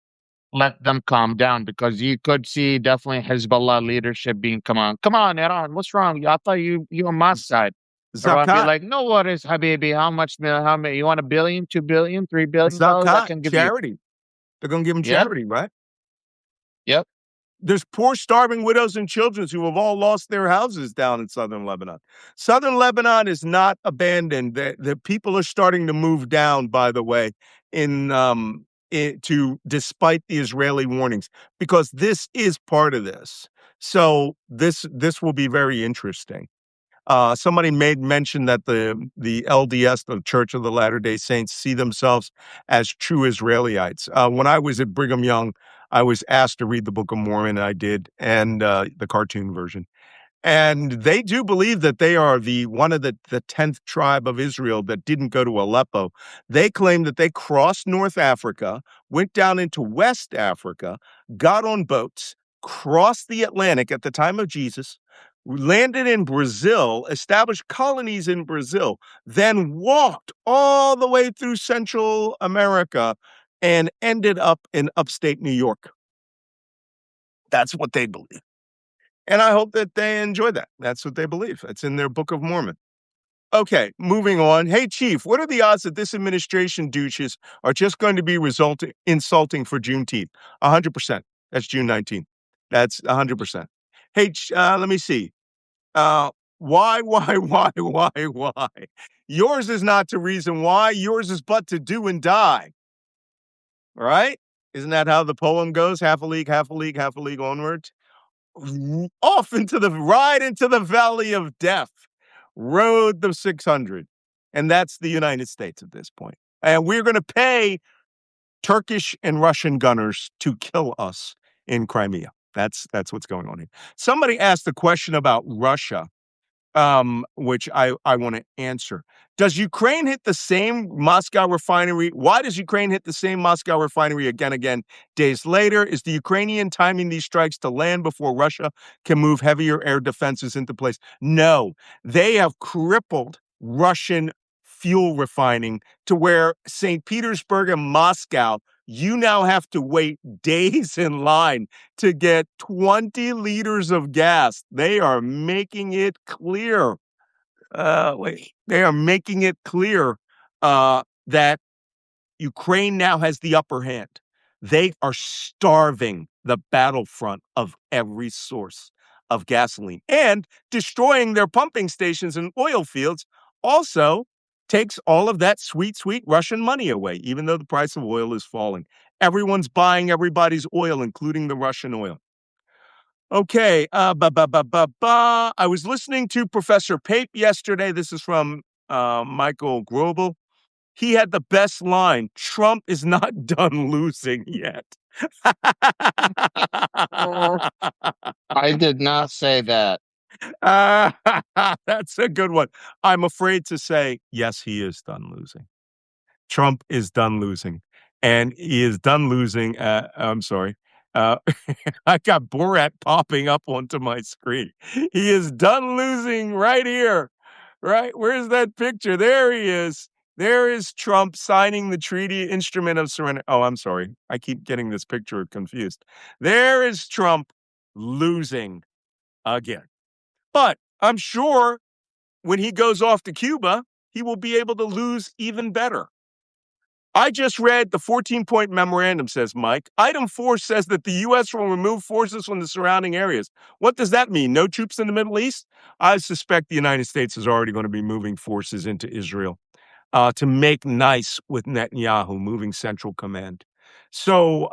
Speaker 2: let them calm down, because you could see definitely Hezbollah leadership being, come on, Iran, what's wrong? I thought you on my side. Iran be
Speaker 5: Zakat,
Speaker 2: like, no worries, Habibi. How much? How many? You want $1 billion, $2 billion, $3 billion? I
Speaker 5: zakat,
Speaker 2: can give you.
Speaker 5: charity. They're going to give them
Speaker 2: Yep.
Speaker 5: charity, right?
Speaker 2: Yep.
Speaker 5: There's poor, starving widows and children who have all lost their houses down in southern Lebanon. Southern Lebanon is not abandoned. The people are starting to move down, by the way, despite the Israeli warnings, because this is part of this. So this will be very interesting. Somebody made mention that the LDS, the Church of the Latter-day Saints, see themselves as true Israelites. When I was at Brigham Young, I was asked to read the Book of Mormon, and I did, and the cartoon version. And they do believe that they are one of the 10th tribe of Israel that didn't go to Aleppo. They claim that they crossed North Africa, went down into West Africa, got on boats, crossed the Atlantic at the time of Jesus, landed in Brazil, established colonies in Brazil, then walked all the way through Central America and ended up in upstate New York. That's what they believe. And I hope that they enjoy that. That's what they believe. It's in their Book of Mormon. Okay, moving on. Hey, Chief, what are the odds that this administration douches are just going to be insulting for Juneteenth? 100%. That's June 19th. That's 100%. Hey, let me see. Why? Yours is not to reason why. Yours is but to do and die. Right? Isn't that how the poem goes? Half a league, half a league, half a league onward. Off into the valley of death, rode the 600. And that's the United States at this point. And we're going to pay Turkish and Russian gunners to kill us in Crimea. That's what's going on here. Somebody asked a question about Russia, which I want to answer. Does Ukraine hit the same Moscow refinery? Why does Ukraine hit the same Moscow refinery again, days later? Is the Ukrainian timing these strikes to land before Russia can move heavier air defenses into place? No, they have crippled Russian fuel refining to where St. Petersburg and Moscow, you now have to wait days in line to get 20 liters of gas. They are making it clear. They are making it clear that Ukraine now has the upper hand. They are starving the battlefront of every source of gasoline, and destroying their pumping stations and oil fields also takes all of that sweet, sweet Russian money away, even though the price of oil is falling. Everyone's buying everybody's oil, including the Russian oil. Okay, I was listening to Professor Pape yesterday. This is from Michael Grobel. He had the best line: Trump is not done losing yet.
Speaker 2: I did not say that.
Speaker 5: That's a good one. I'm afraid to say, yes, he is done losing. Trump is done losing. and he is done losing. I'm sorry. Uh, I got Borat popping up onto my screen. He is done losing right here. Right? Where's that picture? There he is. There is Trump signing the treaty instrument of surrender. Oh, I'm sorry. I keep getting this picture confused. There is Trump losing again. But I'm sure when he goes off to Cuba, he will be able to lose even better. I just read the 14-point memorandum, says Mike. Item 4 says that the U.S. will remove forces from the surrounding areas. What does that mean? No troops in the Middle East? I suspect the United States is already going to be moving forces into Israel to make nice with Netanyahu, moving Central Command. So,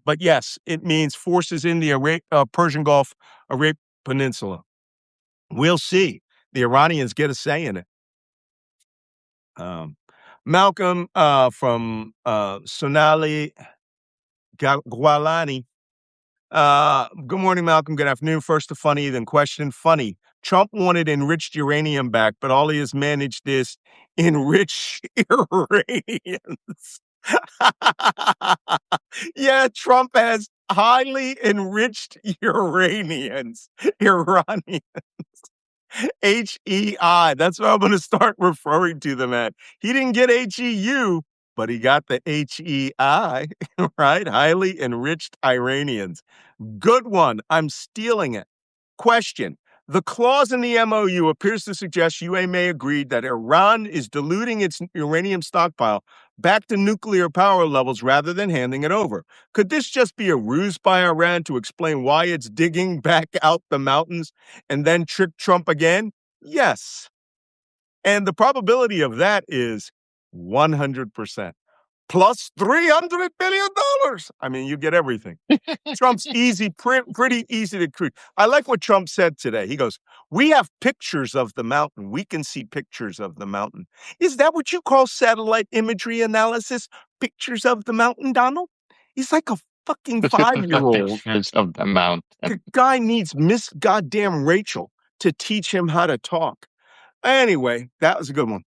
Speaker 5: but yes, it means forces in the Persian Gulf, Arabian Peninsula. We'll see. The Iranians get a say in it. Malcolm from Sonali Gualani. Good morning, Malcolm. Good afternoon. First to funny, then question. Funny. Trump wanted enriched uranium back, but all he has managed is enrich Iranians. Yeah, Trump has highly enriched Iranians. Iranians. HEI. That's what I'm going to start referring to them at. He didn't get HEU, but he got the HEI, right? Highly enriched Iranians. Good one. I'm stealing it. Question. The clause in the MOU appears to suggest UA may agree that Iran is diluting its uranium stockpile back to nuclear power levels rather than handing it over. Could this just be a ruse by Iran to explain why it's digging back out the mountains and then trick Trump again? Yes. And the probability of that is 100%. Plus $300 billion. I mean, you get everything. Trump's pretty easy to create. I like what Trump said today. He goes, we have pictures of the mountain. We can see pictures of the mountain. Is that what you call satellite imagery analysis? Pictures of the mountain, Donald? He's like a fucking 5-year-old.
Speaker 2: Pictures of the mountain.
Speaker 5: The guy needs Miss Goddamn Rachel to teach him how to talk. Anyway, that was a good one.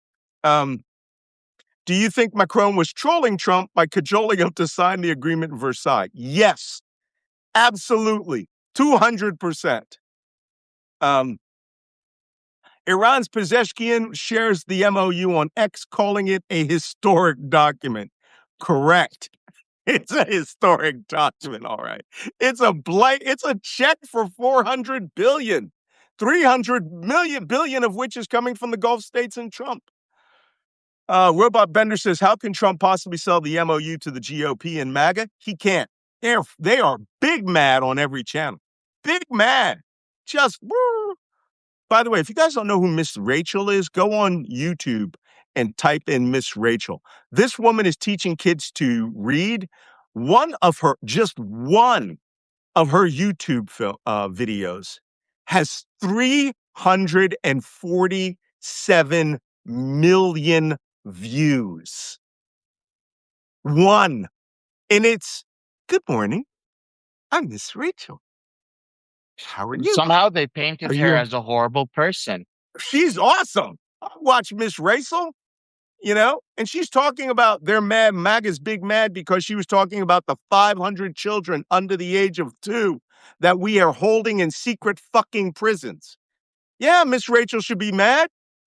Speaker 5: Do you think Macron was trolling Trump by cajoling him to sign the agreement in Versailles? Yes, absolutely, 200%. Iran's Pezeshkian shares the MOU on X, calling it a historic document. Correct. It's a historic document, all right. It's a check for 400 billion, 300 billion of which is coming from the Gulf states and Trump. Robot Bender says, how can Trump possibly sell the MOU to the GOP and MAGA? He can't. They are big mad on every channel. Big mad. Just, woo. By the way, if you guys don't know who Miss Rachel is, go on YouTube and type in Miss Rachel. This woman is teaching kids to read. Just one of her YouTube videos has 347 million views. One. And it's, good morning. I'm Miss Rachel. How are you?
Speaker 2: Somehow they painted
Speaker 5: Are
Speaker 2: her
Speaker 5: you-
Speaker 2: as a horrible person.
Speaker 5: She's awesome. I watch Miss Rachel, and she's talking about they're mad. MAGA's big mad because she was talking about the 500 children under the age of 2 that we are holding in secret fucking prisons. Yeah, Miss Rachel should be mad.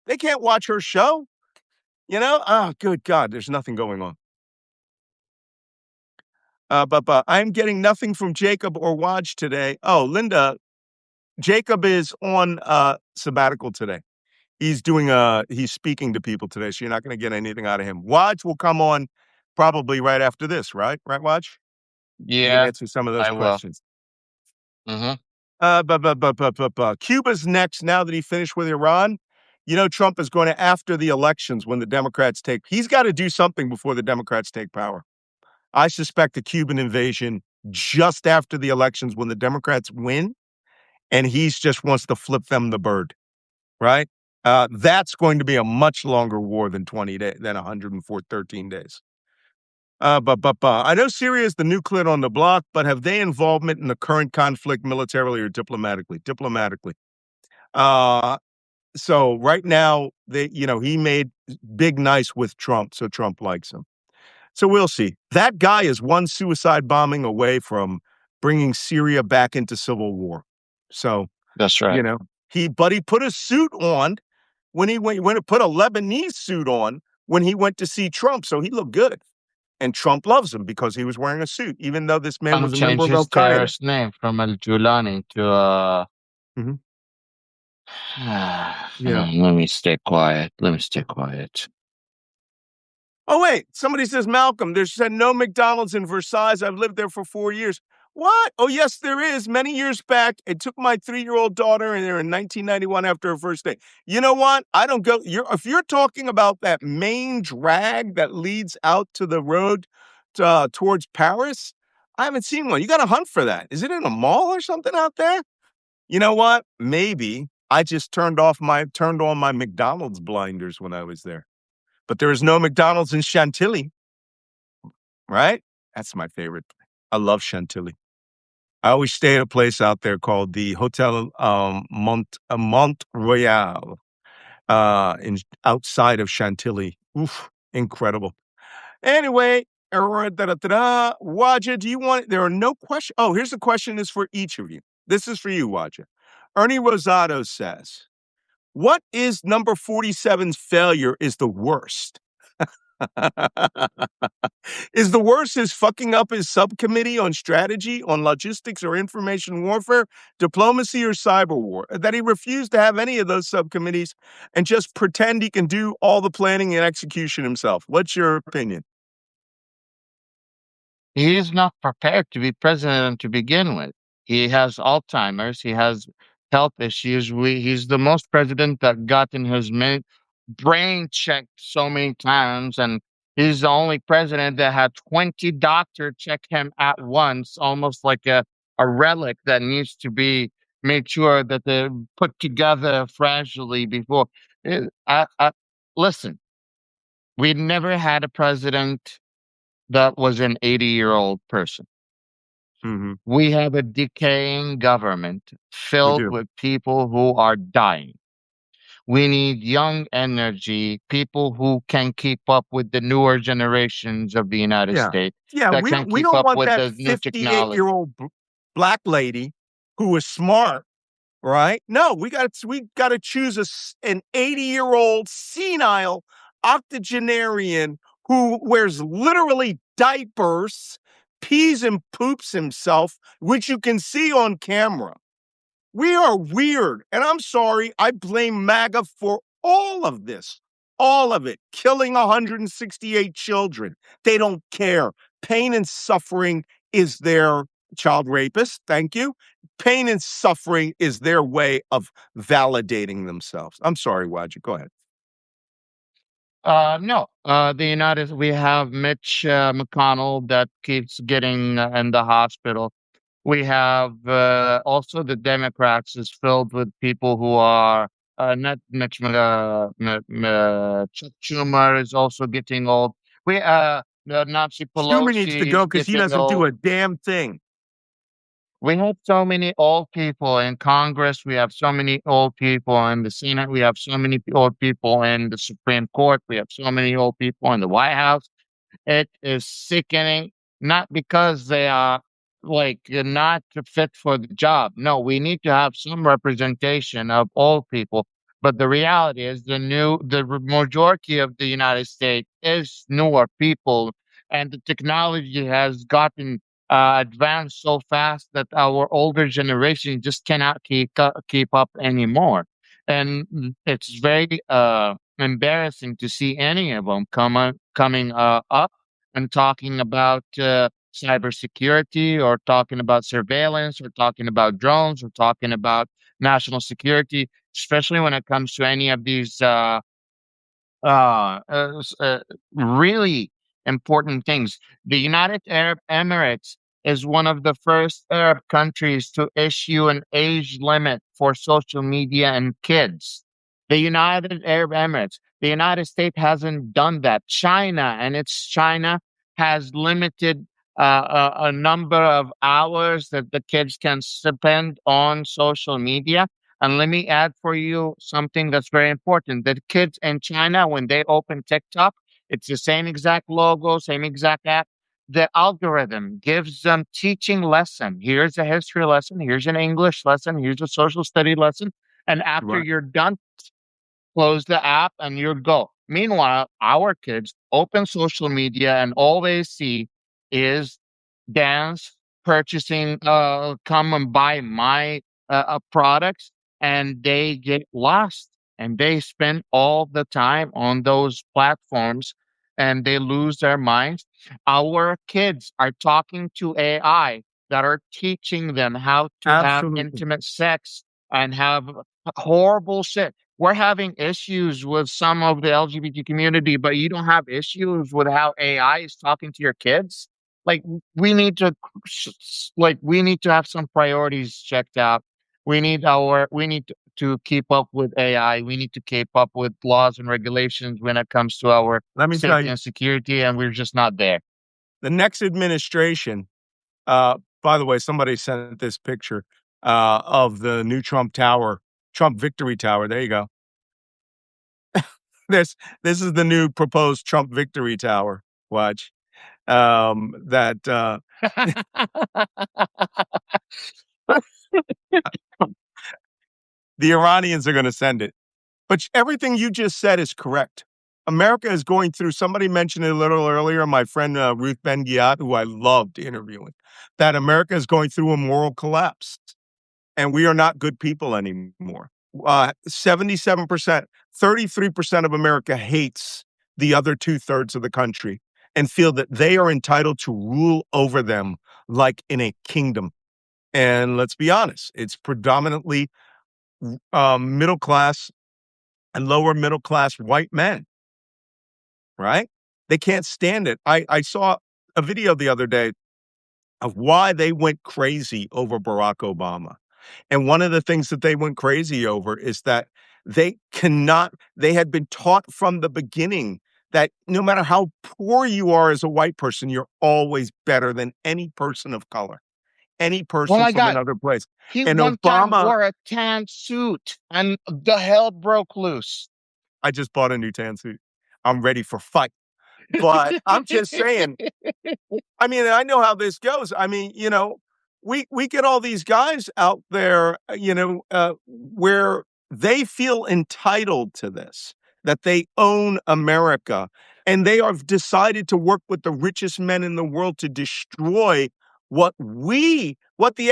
Speaker 5: They can't watch her show. Oh, good God, there's nothing going on. But I'm getting nothing from Jacob or Waj today. Oh, Linda, Jacob is on sabbatical today. He's speaking to people today, so you're not going to get anything out of him. Waj will come on probably right after this, right? Right, Waj? You can
Speaker 2: Yeah,
Speaker 5: answer some of those
Speaker 2: I will.
Speaker 5: questions. Cuba's next now that he finished with Iran. Trump is going to, after the elections, when the Democrats he's got to do something before the Democrats take power. I suspect a Cuban invasion just after the elections when the Democrats win, and he just wants to flip them the bird, right? That's going to be a much longer war than 20 days, than 113 days. I know Syria is the new kid on the block, but have they involvement in the current conflict militarily or diplomatically? Diplomatically. So right now, he made big nice with Trump, so Trump likes him. So we'll see. That guy is one suicide bombing away from bringing Syria back into civil war. So,
Speaker 2: That's right.
Speaker 5: he put a suit on when he went to put a Lebanese suit on when he went to see Trump. So he looked good. And Trump loves him because he was wearing a suit, even though this man
Speaker 2: And
Speaker 5: was a member
Speaker 2: change
Speaker 5: of
Speaker 2: his
Speaker 5: Al Qaeda.
Speaker 2: terrorist name from Al Julani to
Speaker 5: Mhm. Yeah.
Speaker 2: let me stay quiet. Let me stay quiet.
Speaker 5: Oh, wait. Somebody says, Malcolm, there's said no McDonald's in Versailles. I've lived there for 4 years. What? Oh, yes, there is. Many years back, it took my 3-year-old daughter in there in 1991 after her first day. You know what? I don't go. If you're talking about that main drag that leads out to the road towards Paris, I haven't seen one. You got to hunt for that. Is it in a mall or something out there? You know what? Maybe I just turned on my McDonald's blinders when I was there. But there is no McDonald's in Chantilly, right? That's my favorite. I love Chantilly. I always stay at a place out there called the Hotel Mont Royal in outside of Chantilly. Oof, incredible. Anyway, Waja, do you want? There are no questions. Oh, here's the question: is for each of you. This is for you, Waja. Ernie Rosado says, "What is number 47's failure is the worst?" Is the worst his fucking up his subcommittee on strategy, on logistics or information warfare, diplomacy or cyber war? That he refused to have any of those subcommittees and just pretend he can do all the planning and execution himself? What's your opinion?
Speaker 2: He is not prepared to be president to begin with. He has Alzheimer's. He has health issues. He's the most president that gotten his brain checked so many times, and he's the only president that had 20 doctors check him at once, almost like a relic that needs to be made sure that they're put together fragilely before. Listen, we never had a president that was an 80-year-old person.
Speaker 5: Mm-hmm.
Speaker 2: We have a decaying government
Speaker 5: We
Speaker 2: filled
Speaker 5: do.
Speaker 2: with people who are dying. We need young energy, people who can keep up with the newer generations of the United
Speaker 5: Yeah.
Speaker 2: States,
Speaker 5: Yeah,
Speaker 2: that
Speaker 5: we
Speaker 2: can
Speaker 5: we
Speaker 2: keep
Speaker 5: don't
Speaker 2: up
Speaker 5: want
Speaker 2: with
Speaker 5: that
Speaker 2: the new technology.
Speaker 5: 58-year-old black lady who is smart, right? No, we got to choose an 80-year-old senile octogenarian who wears literally diapers, pees and poops himself, which you can see on camera. We are weird. And I'm sorry, I blame MAGA for all of this. All of it. Killing 168 children. They don't care. Pain and suffering is their child rapist. Thank you. Pain and suffering is their way of validating themselves. I'm sorry, Wadji. Go ahead.
Speaker 2: No, we have Mitch McConnell that keeps getting in the hospital. We have also the Democrats is filled with people who are not Mitch, Chuck Schumer is also getting old. Nancy
Speaker 5: Schumer needs to
Speaker 2: Pelosi
Speaker 5: go
Speaker 2: is
Speaker 5: because he
Speaker 2: getting
Speaker 5: doesn't do
Speaker 2: old.
Speaker 5: a damn thing.
Speaker 2: We have so many old people in Congress. We have so many old people in the Senate. We have so many old people in the Supreme Court. We have so many old people in the White House. It is sickening, not because they are not fit for the job. No, we need to have some representation of all people. But the reality is majority of the United States is newer people, and the technology has gotten advanced so fast that our older generation just cannot keep up anymore. And it's very embarrassing to see any of them coming up and talking about cybersecurity or talking about surveillance or talking about drones or talking about national security, especially when it comes to any of these uh, uh, s- uh, really important things. The United Arab Emirates is one of the first Arab countries to issue an age limit for social media and kids. The United Arab Emirates, the United States hasn't done that. China, and it's China, has limited a number of hours that the kids can spend on social media. And let me add for you something that's very important. The kids in China, when they open TikTok, It's the same exact logo, same exact app. The algorithm gives them teaching lesson. Here's a history lesson. Here's an English lesson. Here's a social study lesson. And after
Speaker 5: Right.
Speaker 2: you're done, close the app and you go. Meanwhile, our kids open social media and all they see is dance, purchasing, come and buy my products, and they get lost and they spend all the time on those platforms and they lose their minds. Our kids are talking to AI that are teaching them how to have
Speaker 5: Absolutely.
Speaker 2: intimate sex and have horrible shit. We're having issues with some of the LGBT community, but you don't have issues with how AI is talking to your kids. Like we need to, we need to have some priorities checked out. We need to keep up with AI. We need to keep up with laws and regulations when it comes to our
Speaker 5: Let me tell
Speaker 2: safety
Speaker 5: you,
Speaker 2: and security, and we're just not there.
Speaker 5: the next administration, by the way, somebody sent this picture of the new Trump Tower, Trump Victory Tower. There you go. This this is the new proposed Trump Victory Tower. Watch. That the Iranians are going to send it. But everything you just said is correct. America is going through, somebody mentioned it a little earlier, my friend Ruth Ben Ghiat, who I loved interviewing, that America is going through a moral collapse and we are not good people anymore. 77%, 33% of America hates the other two-thirds of the country and feel that they are entitled to rule over them like in a kingdom. And let's be honest, it's predominantly middle class and lower middle class white men, right? They can't stand it. I saw a video the other day of why they went crazy over Barack Obama. And one of the things that they went crazy over is that they had been taught from the beginning that no matter how poor you are as a white person, you're always better than any person of color, any
Speaker 2: Oh
Speaker 5: person
Speaker 2: my
Speaker 5: from
Speaker 2: God.
Speaker 5: another place.
Speaker 2: He
Speaker 5: And
Speaker 2: one time
Speaker 5: Obama,
Speaker 2: wore a tan suit and the hell broke loose.
Speaker 5: I just bought a new tan suit. I'm ready for fight. But I'm just saying, I mean, I know how this goes. I mean, we get all these guys out there, where they feel entitled to this, that they own America, and they have decided to work with the richest men in the world to destroy what the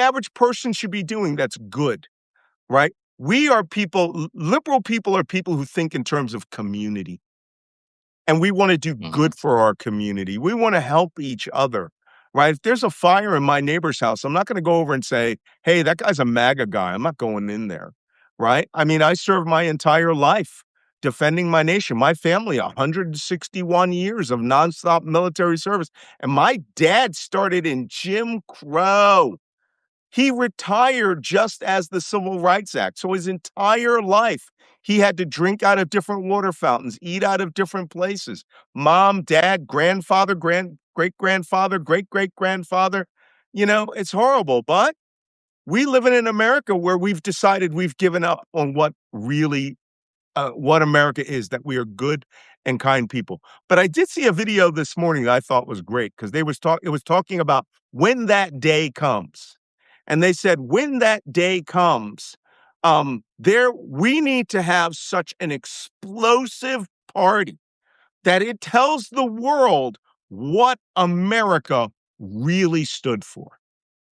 Speaker 5: average person should be doing that's good, right? We are people, liberal people are people who think in terms of community. And we want to do
Speaker 2: Mhm.
Speaker 5: good for our community. We want to help each other, right? If there's a fire in my neighbor's house, I'm not going to go over and say, hey, that guy's a MAGA guy. I'm not going in there, right? I mean, I served my entire life defending my nation, my family, 161 years of nonstop military service. And my dad started in Jim Crow. He retired just as the Civil Rights Act. So his entire life, he had to drink out of different water fountains, eat out of different places. Mom, dad, grandfather, great grandfather, great great grandfather. It's horrible. But we live in America where we've decided we've given up on what America is, that we are good and kind people. But I did see a video this morning that I thought was great because it was talking about when that day comes. And they said, when that day comes, we need to have such an explosive party that it tells the world what America really stood for.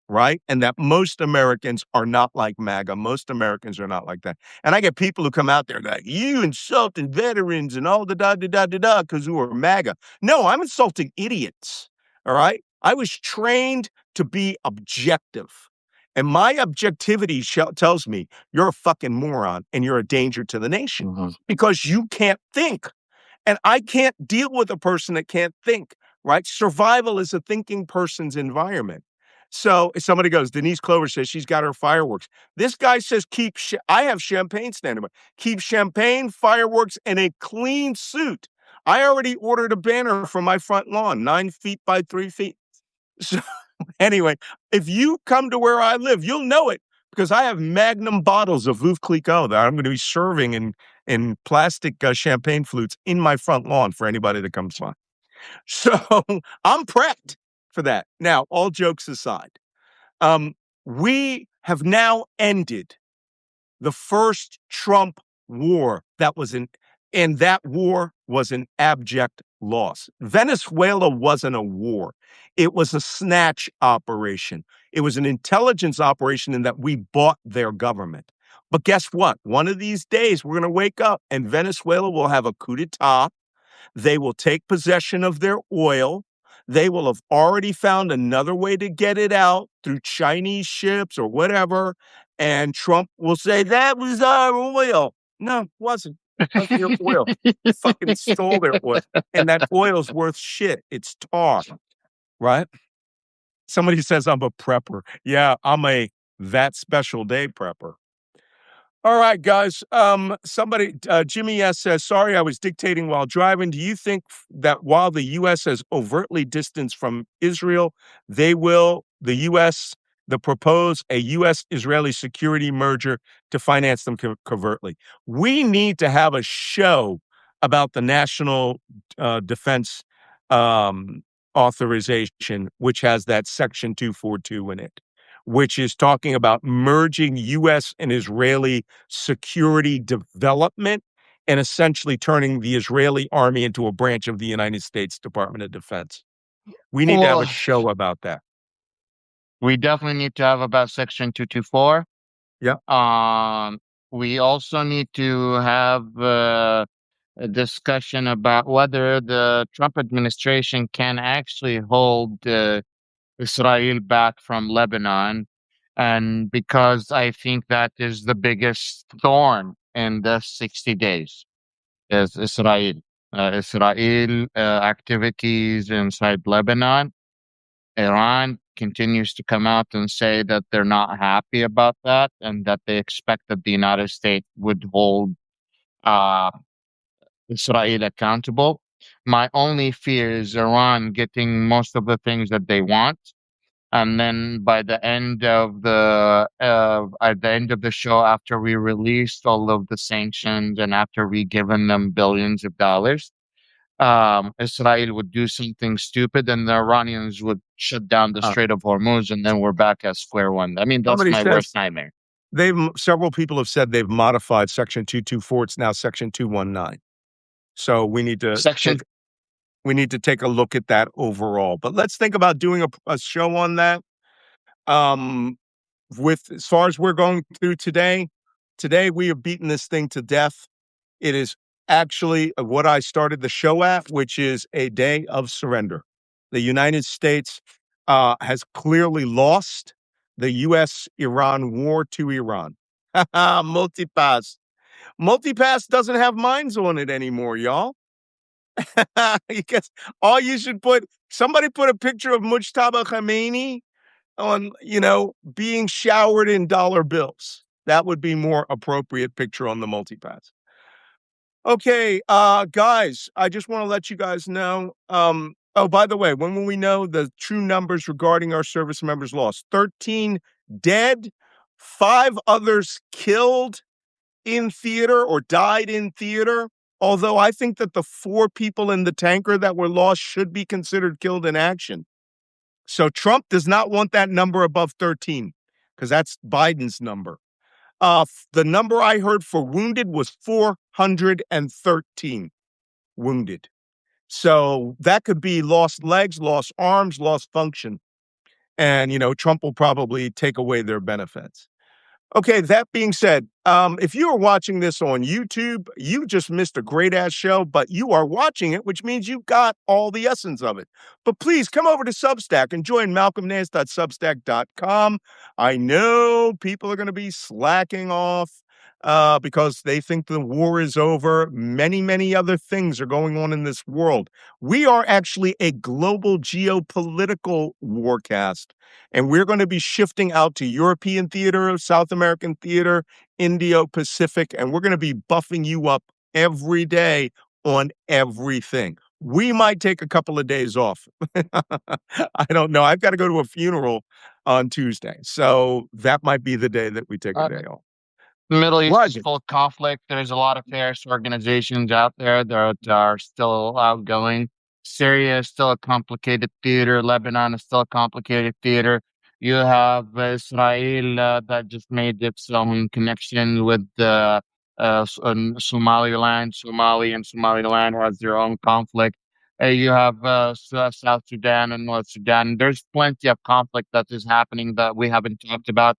Speaker 5: Right? And that most Americans are not like MAGA. Most Americans are not like that. And I get people who come out there like, you insulting veterans and all the da da da da da because who are MAGA. No, I'm insulting idiots. All right. I was trained to be objective. And my objectivity tells me you're a fucking moron and you're a danger to the nation
Speaker 2: Mhm.
Speaker 5: because you can't think. And I can't deal with a person that can't think, right? Survival is a thinking person's environment. So if somebody goes, Denise Clover says she's got her fireworks. This guy says, I have champagne standing by. Keep champagne, fireworks, and a clean suit. I already ordered a banner for my front lawn, 9 feet by 3 feet. So anyway, if you come to where I live, you'll know it because I have magnum bottles of Veuve Clicquot that I'm going to be serving in plastic champagne flutes in my front lawn for anybody that comes by. So I'm prepped for that. Now, all jokes aside, we have now ended the first Trump war and that war was an abject loss. Venezuela wasn't a war. It was a snatch operation. It was an intelligence operation in that we bought their government. But guess what? One of these days, we're going to wake up and Venezuela will have a coup d'etat. They will take possession of their oil. They will have already found another way to get it out through Chinese ships or whatever. And Trump will say, that was our oil. No, it wasn't. It wasn't your oil. You fucking stole their oil. And that oil's worth shit. It's tar, right? Somebody says I'm a prepper. Yeah, I'm a that special day prepper. All right, guys. Jimmy S says, sorry, I was dictating while driving. Do you think that while the U.S. has overtly distanced from Israel, the U.S., propose a U.S.-Israeli security merger to finance them covertly? We need to have a show about the National Defense Authorization, which has that Section 242 in it, which is talking about merging U.S. and Israeli security development and essentially turning the Israeli army into a branch of the United States Department of Defense. We need to have a
Speaker 2: Well,
Speaker 5: show about that.
Speaker 2: we definitely need to have about Section 224.
Speaker 5: Yeah.
Speaker 2: We also need to have a discussion about whether the Trump administration can actually hold Israel back from Lebanon. And because I think that is the biggest thorn in the 60 days is Israel. Israel activities inside Lebanon. Iran continues to come out and say that they're not happy about that and that they expect that the United States would hold uh, Israel accountable. My only fear is Iran getting most of the things that they want, and then by the end of the show, after we released all of the sanctions and after we given them billions of dollars, Israel would do something stupid and the Iranians would shut down the
Speaker 5: Uh,
Speaker 2: Strait of Hormuz, and then we're back at square one. I mean, that's
Speaker 5: Somebody
Speaker 2: my
Speaker 5: says
Speaker 2: worst nightmare.
Speaker 5: several people have said they've modified Section 224. It's now Section 219. So we need to
Speaker 2: Section
Speaker 5: take a look at that overall. But let's think about doing a show on that. With as far as we're going through today we have beaten this thing to death. It is actually what I started the show at, which is a day of surrender. The United States has clearly lost the U.S.-Iran war to Iran. Multipass. Multipass doesn't have mines on it anymore, y'all. Because somebody put a picture of Mujtaba Khamenei on, being showered in dollar bills. That would be more appropriate picture on the multipass. Okay, guys, I just want to let you guys know. Oh, by the way, when will we know the true numbers regarding our service members lost? 13 dead, 5 others killed in theater or died in theater. Although I think that the 4 people in the tanker that were lost should be considered killed in action. So Trump does not want that number above 13 because that's Biden's number. The number I heard for wounded was 413 wounded. So that could be lost legs, lost arms, lost function. And, Trump will probably take away their benefits. Okay, that being said, if you are watching this on YouTube, you just missed a great ass show, but you are watching it, which means you got all the essence of it. But please come over to Substack and join malcolmnance.substack.com. I know people are going to be slacking off because they think the war is over. Many, many other things are going on in this world. We are actually a global geopolitical warcast. And we're going to be shifting out to European theater, South American theater, Indo-Pacific, and we're going to be buffing you up every day on everything. We might take a couple of days off. I don't know. I've got to go to a funeral on Tuesday. So that might be the day that we take a day off.
Speaker 2: Middle East is
Speaker 1: Roger.
Speaker 2: full of conflict. There's a lot of terrorist organizations out there that are still outgoing. Syria is still a complicated theater. Lebanon is still a complicated theater. You have Israel that just made its own connection with Somaliland. Somali and Somaliland has their own conflict. You have South Sudan and North Sudan. There's plenty of conflict that is happening that we haven't talked about.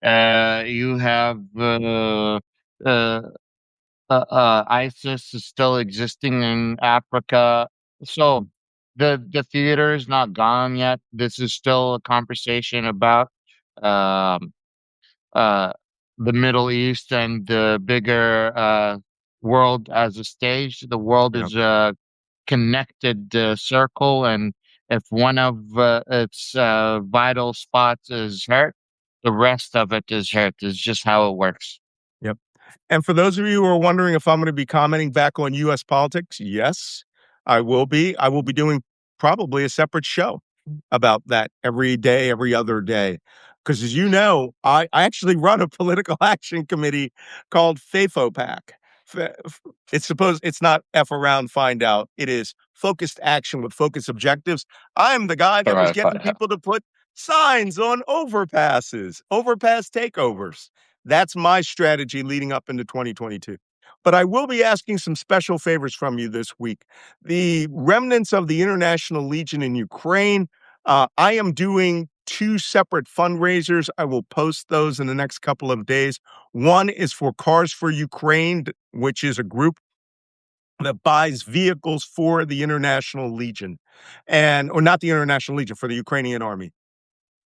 Speaker 2: You have uh, ISIS is still existing in Africa. So the theater is not gone yet. This is still a conversation about um, uh, the Middle East and the bigger world as a stage. The world
Speaker 1: Yeah.
Speaker 2: is a connected circle, and if one of its vital spots is hurt, the rest of it is hurt. Is just how it works.
Speaker 5: Yep. And for those of you who are wondering if I'm going to be commenting back on US politics, yes, I will be. I will be doing probably a separate show about that every day, every other day. Because as you know, I actually run a political action committee called FAFOPAC. It's not F around, find out. It is focused action with focused objectives. I'm the guy
Speaker 2: All
Speaker 5: that was
Speaker 2: right,
Speaker 5: getting people to put signs on overpasses, overpass takeovers. That's my strategy leading up into 2022. But I will be asking some special favors from you this week. The remnants of the International Legion in Ukraine, I am doing two separate fundraisers. I will post those in the next couple of days. One is for Cars for Ukraine, which is a group that buys vehicles for the International Legion, or not the International Legion, for the Ukrainian army.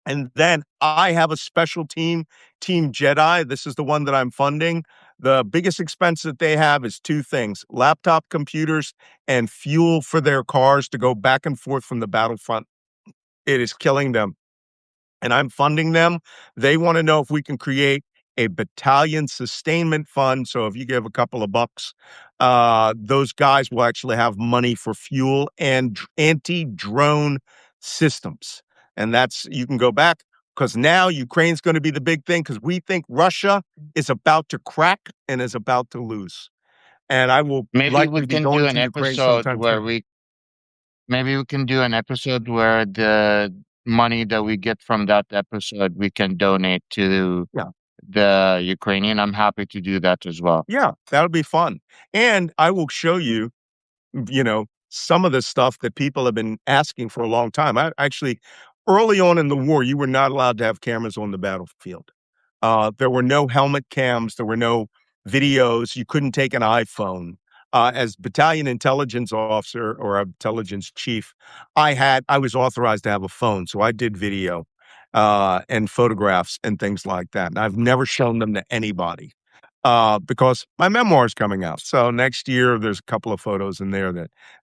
Speaker 5: And then I have a special team, Team Jedi. This is the one that I'm funding. The biggest expense that they have is two things: laptop computers and fuel for their cars to go back and forth from the battlefront. It is killing them. And I'm funding them. They want to know if we can create a battalion sustainment fund. So if you give a couple of bucks, those guys will actually have money for fuel and anti-drone systems. And you can go back, because now Ukraine's going to be the big thing, because we think Russia is about to crack and is about to lose. And I will
Speaker 2: maybe we
Speaker 5: likely be
Speaker 2: can do
Speaker 5: going
Speaker 2: an
Speaker 5: to Ukraine
Speaker 2: episode
Speaker 5: sometime
Speaker 2: where
Speaker 5: soon.
Speaker 2: the money that we get from that episode we can donate to
Speaker 5: Yeah.
Speaker 2: the Ukrainian. I'm happy to do that as well.
Speaker 5: Yeah, that'll be fun. And I will show you, some of the stuff that people have been asking for a long time. I actually, early on in the war, you were not allowed to have cameras on the battlefield. There were no helmet cams. There were no videos. You couldn't take an iPhone. As battalion intelligence officer or a intelligence chief, I was authorized to have a phone, so I did video and photographs and things like that. And I've never shown them to anybody because my memoir is coming out. So next year, there's a couple of photos in there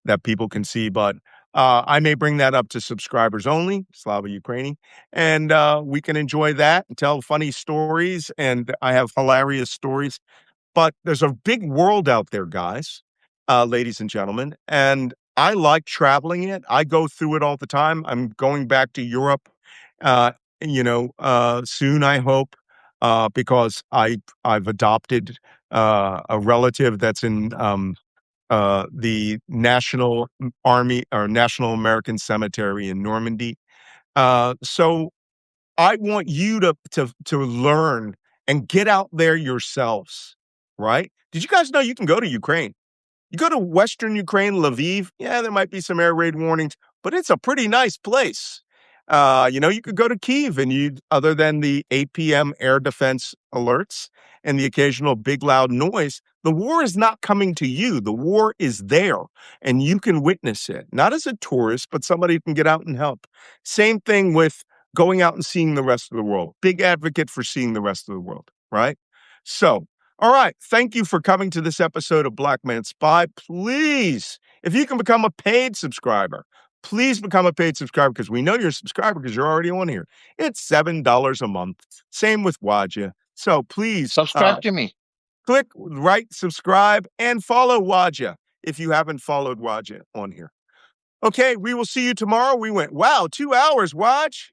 Speaker 5: that people can see. But I may bring that up to subscribers only, Slava Ukraini, and we can enjoy that and tell funny stories. And I have hilarious stories. But there's a big world out there, guys, ladies and gentlemen, and I like traveling it. I go through it all the time. I'm going back to Europe, uh, soon, I hope, because I've adopted a relative that's in the National Army or National American Cemetery in Normandy. So I want you to learn and get out there yourselves, right? Did you guys know you can go to Ukraine? You go to Western Ukraine, Lviv, yeah, there might be some air raid warnings, but it's a pretty nice place. You could go to Kyiv and other than the 8 p.m. air defense alerts and the occasional big loud noise, the war is not coming to you. The war is there and you can witness it, not as a tourist, but somebody who can get out and help. Same thing with going out and seeing the rest of the world. Big advocate for seeing the rest of the world, right? So, all right. Thank you for coming to this episode of Black Man Spy. Please, if you can become a paid subscriber, please become a paid subscriber because we know you're a subscriber because you're already on here. It's $7 a month. Same with Wajeeh. So please
Speaker 2: Subscribe to me.
Speaker 5: click right, subscribe, and follow Wajeeh if you haven't followed Wajeeh on here. Okay, we will see you tomorrow. We went, wow, 2 hours, Waj.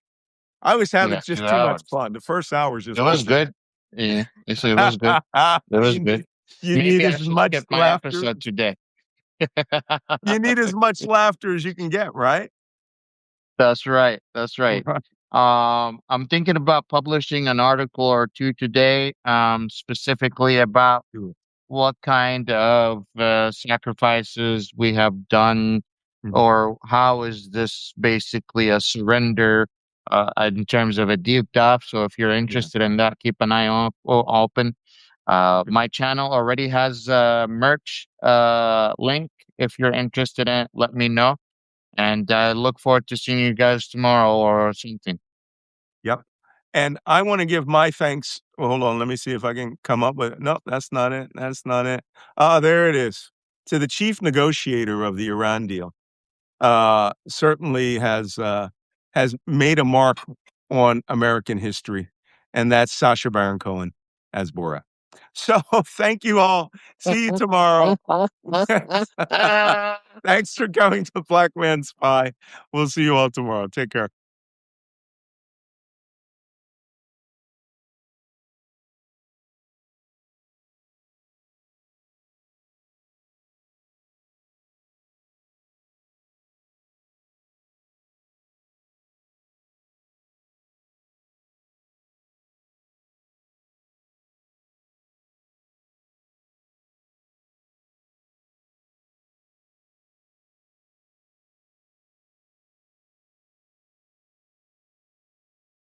Speaker 5: I was having
Speaker 2: Yeah,
Speaker 5: just
Speaker 2: 2
Speaker 5: too much
Speaker 2: hours.
Speaker 5: fun. The first hour is
Speaker 2: It
Speaker 5: just
Speaker 2: was
Speaker 5: over.
Speaker 2: good. Yeah, it was good. It was
Speaker 5: you,
Speaker 2: good.
Speaker 5: you need
Speaker 2: Maybe I
Speaker 5: as
Speaker 2: should
Speaker 5: much
Speaker 2: skip my
Speaker 5: laughter.
Speaker 2: episode today.
Speaker 5: You need as much laughter as you can get, right?
Speaker 2: That's right. That's right. I'm thinking about publishing an article or two today, specifically about what kind of sacrifices we have done,
Speaker 5: Mhm.
Speaker 2: or how is this basically a surrender in terms of a deep dive. So if you're
Speaker 5: Yeah.
Speaker 2: interested in that, keep an eye open. My channel already has a merch link. If you're interested in it, let me know. And I look forward to seeing you guys tomorrow or something.
Speaker 5: Yep. And I want to give my thanks. Well, hold on. Let me see if I can come up with it. No, that's not it. That's not it. Ah, there it is. To the chief negotiator of the Iran deal. Certainly has made a mark on American history, and that's Sacha Baron Cohen as Borat. So thank you all. See you tomorrow. Thanks for coming to Black Man Spy. We'll see you all tomorrow. Take care.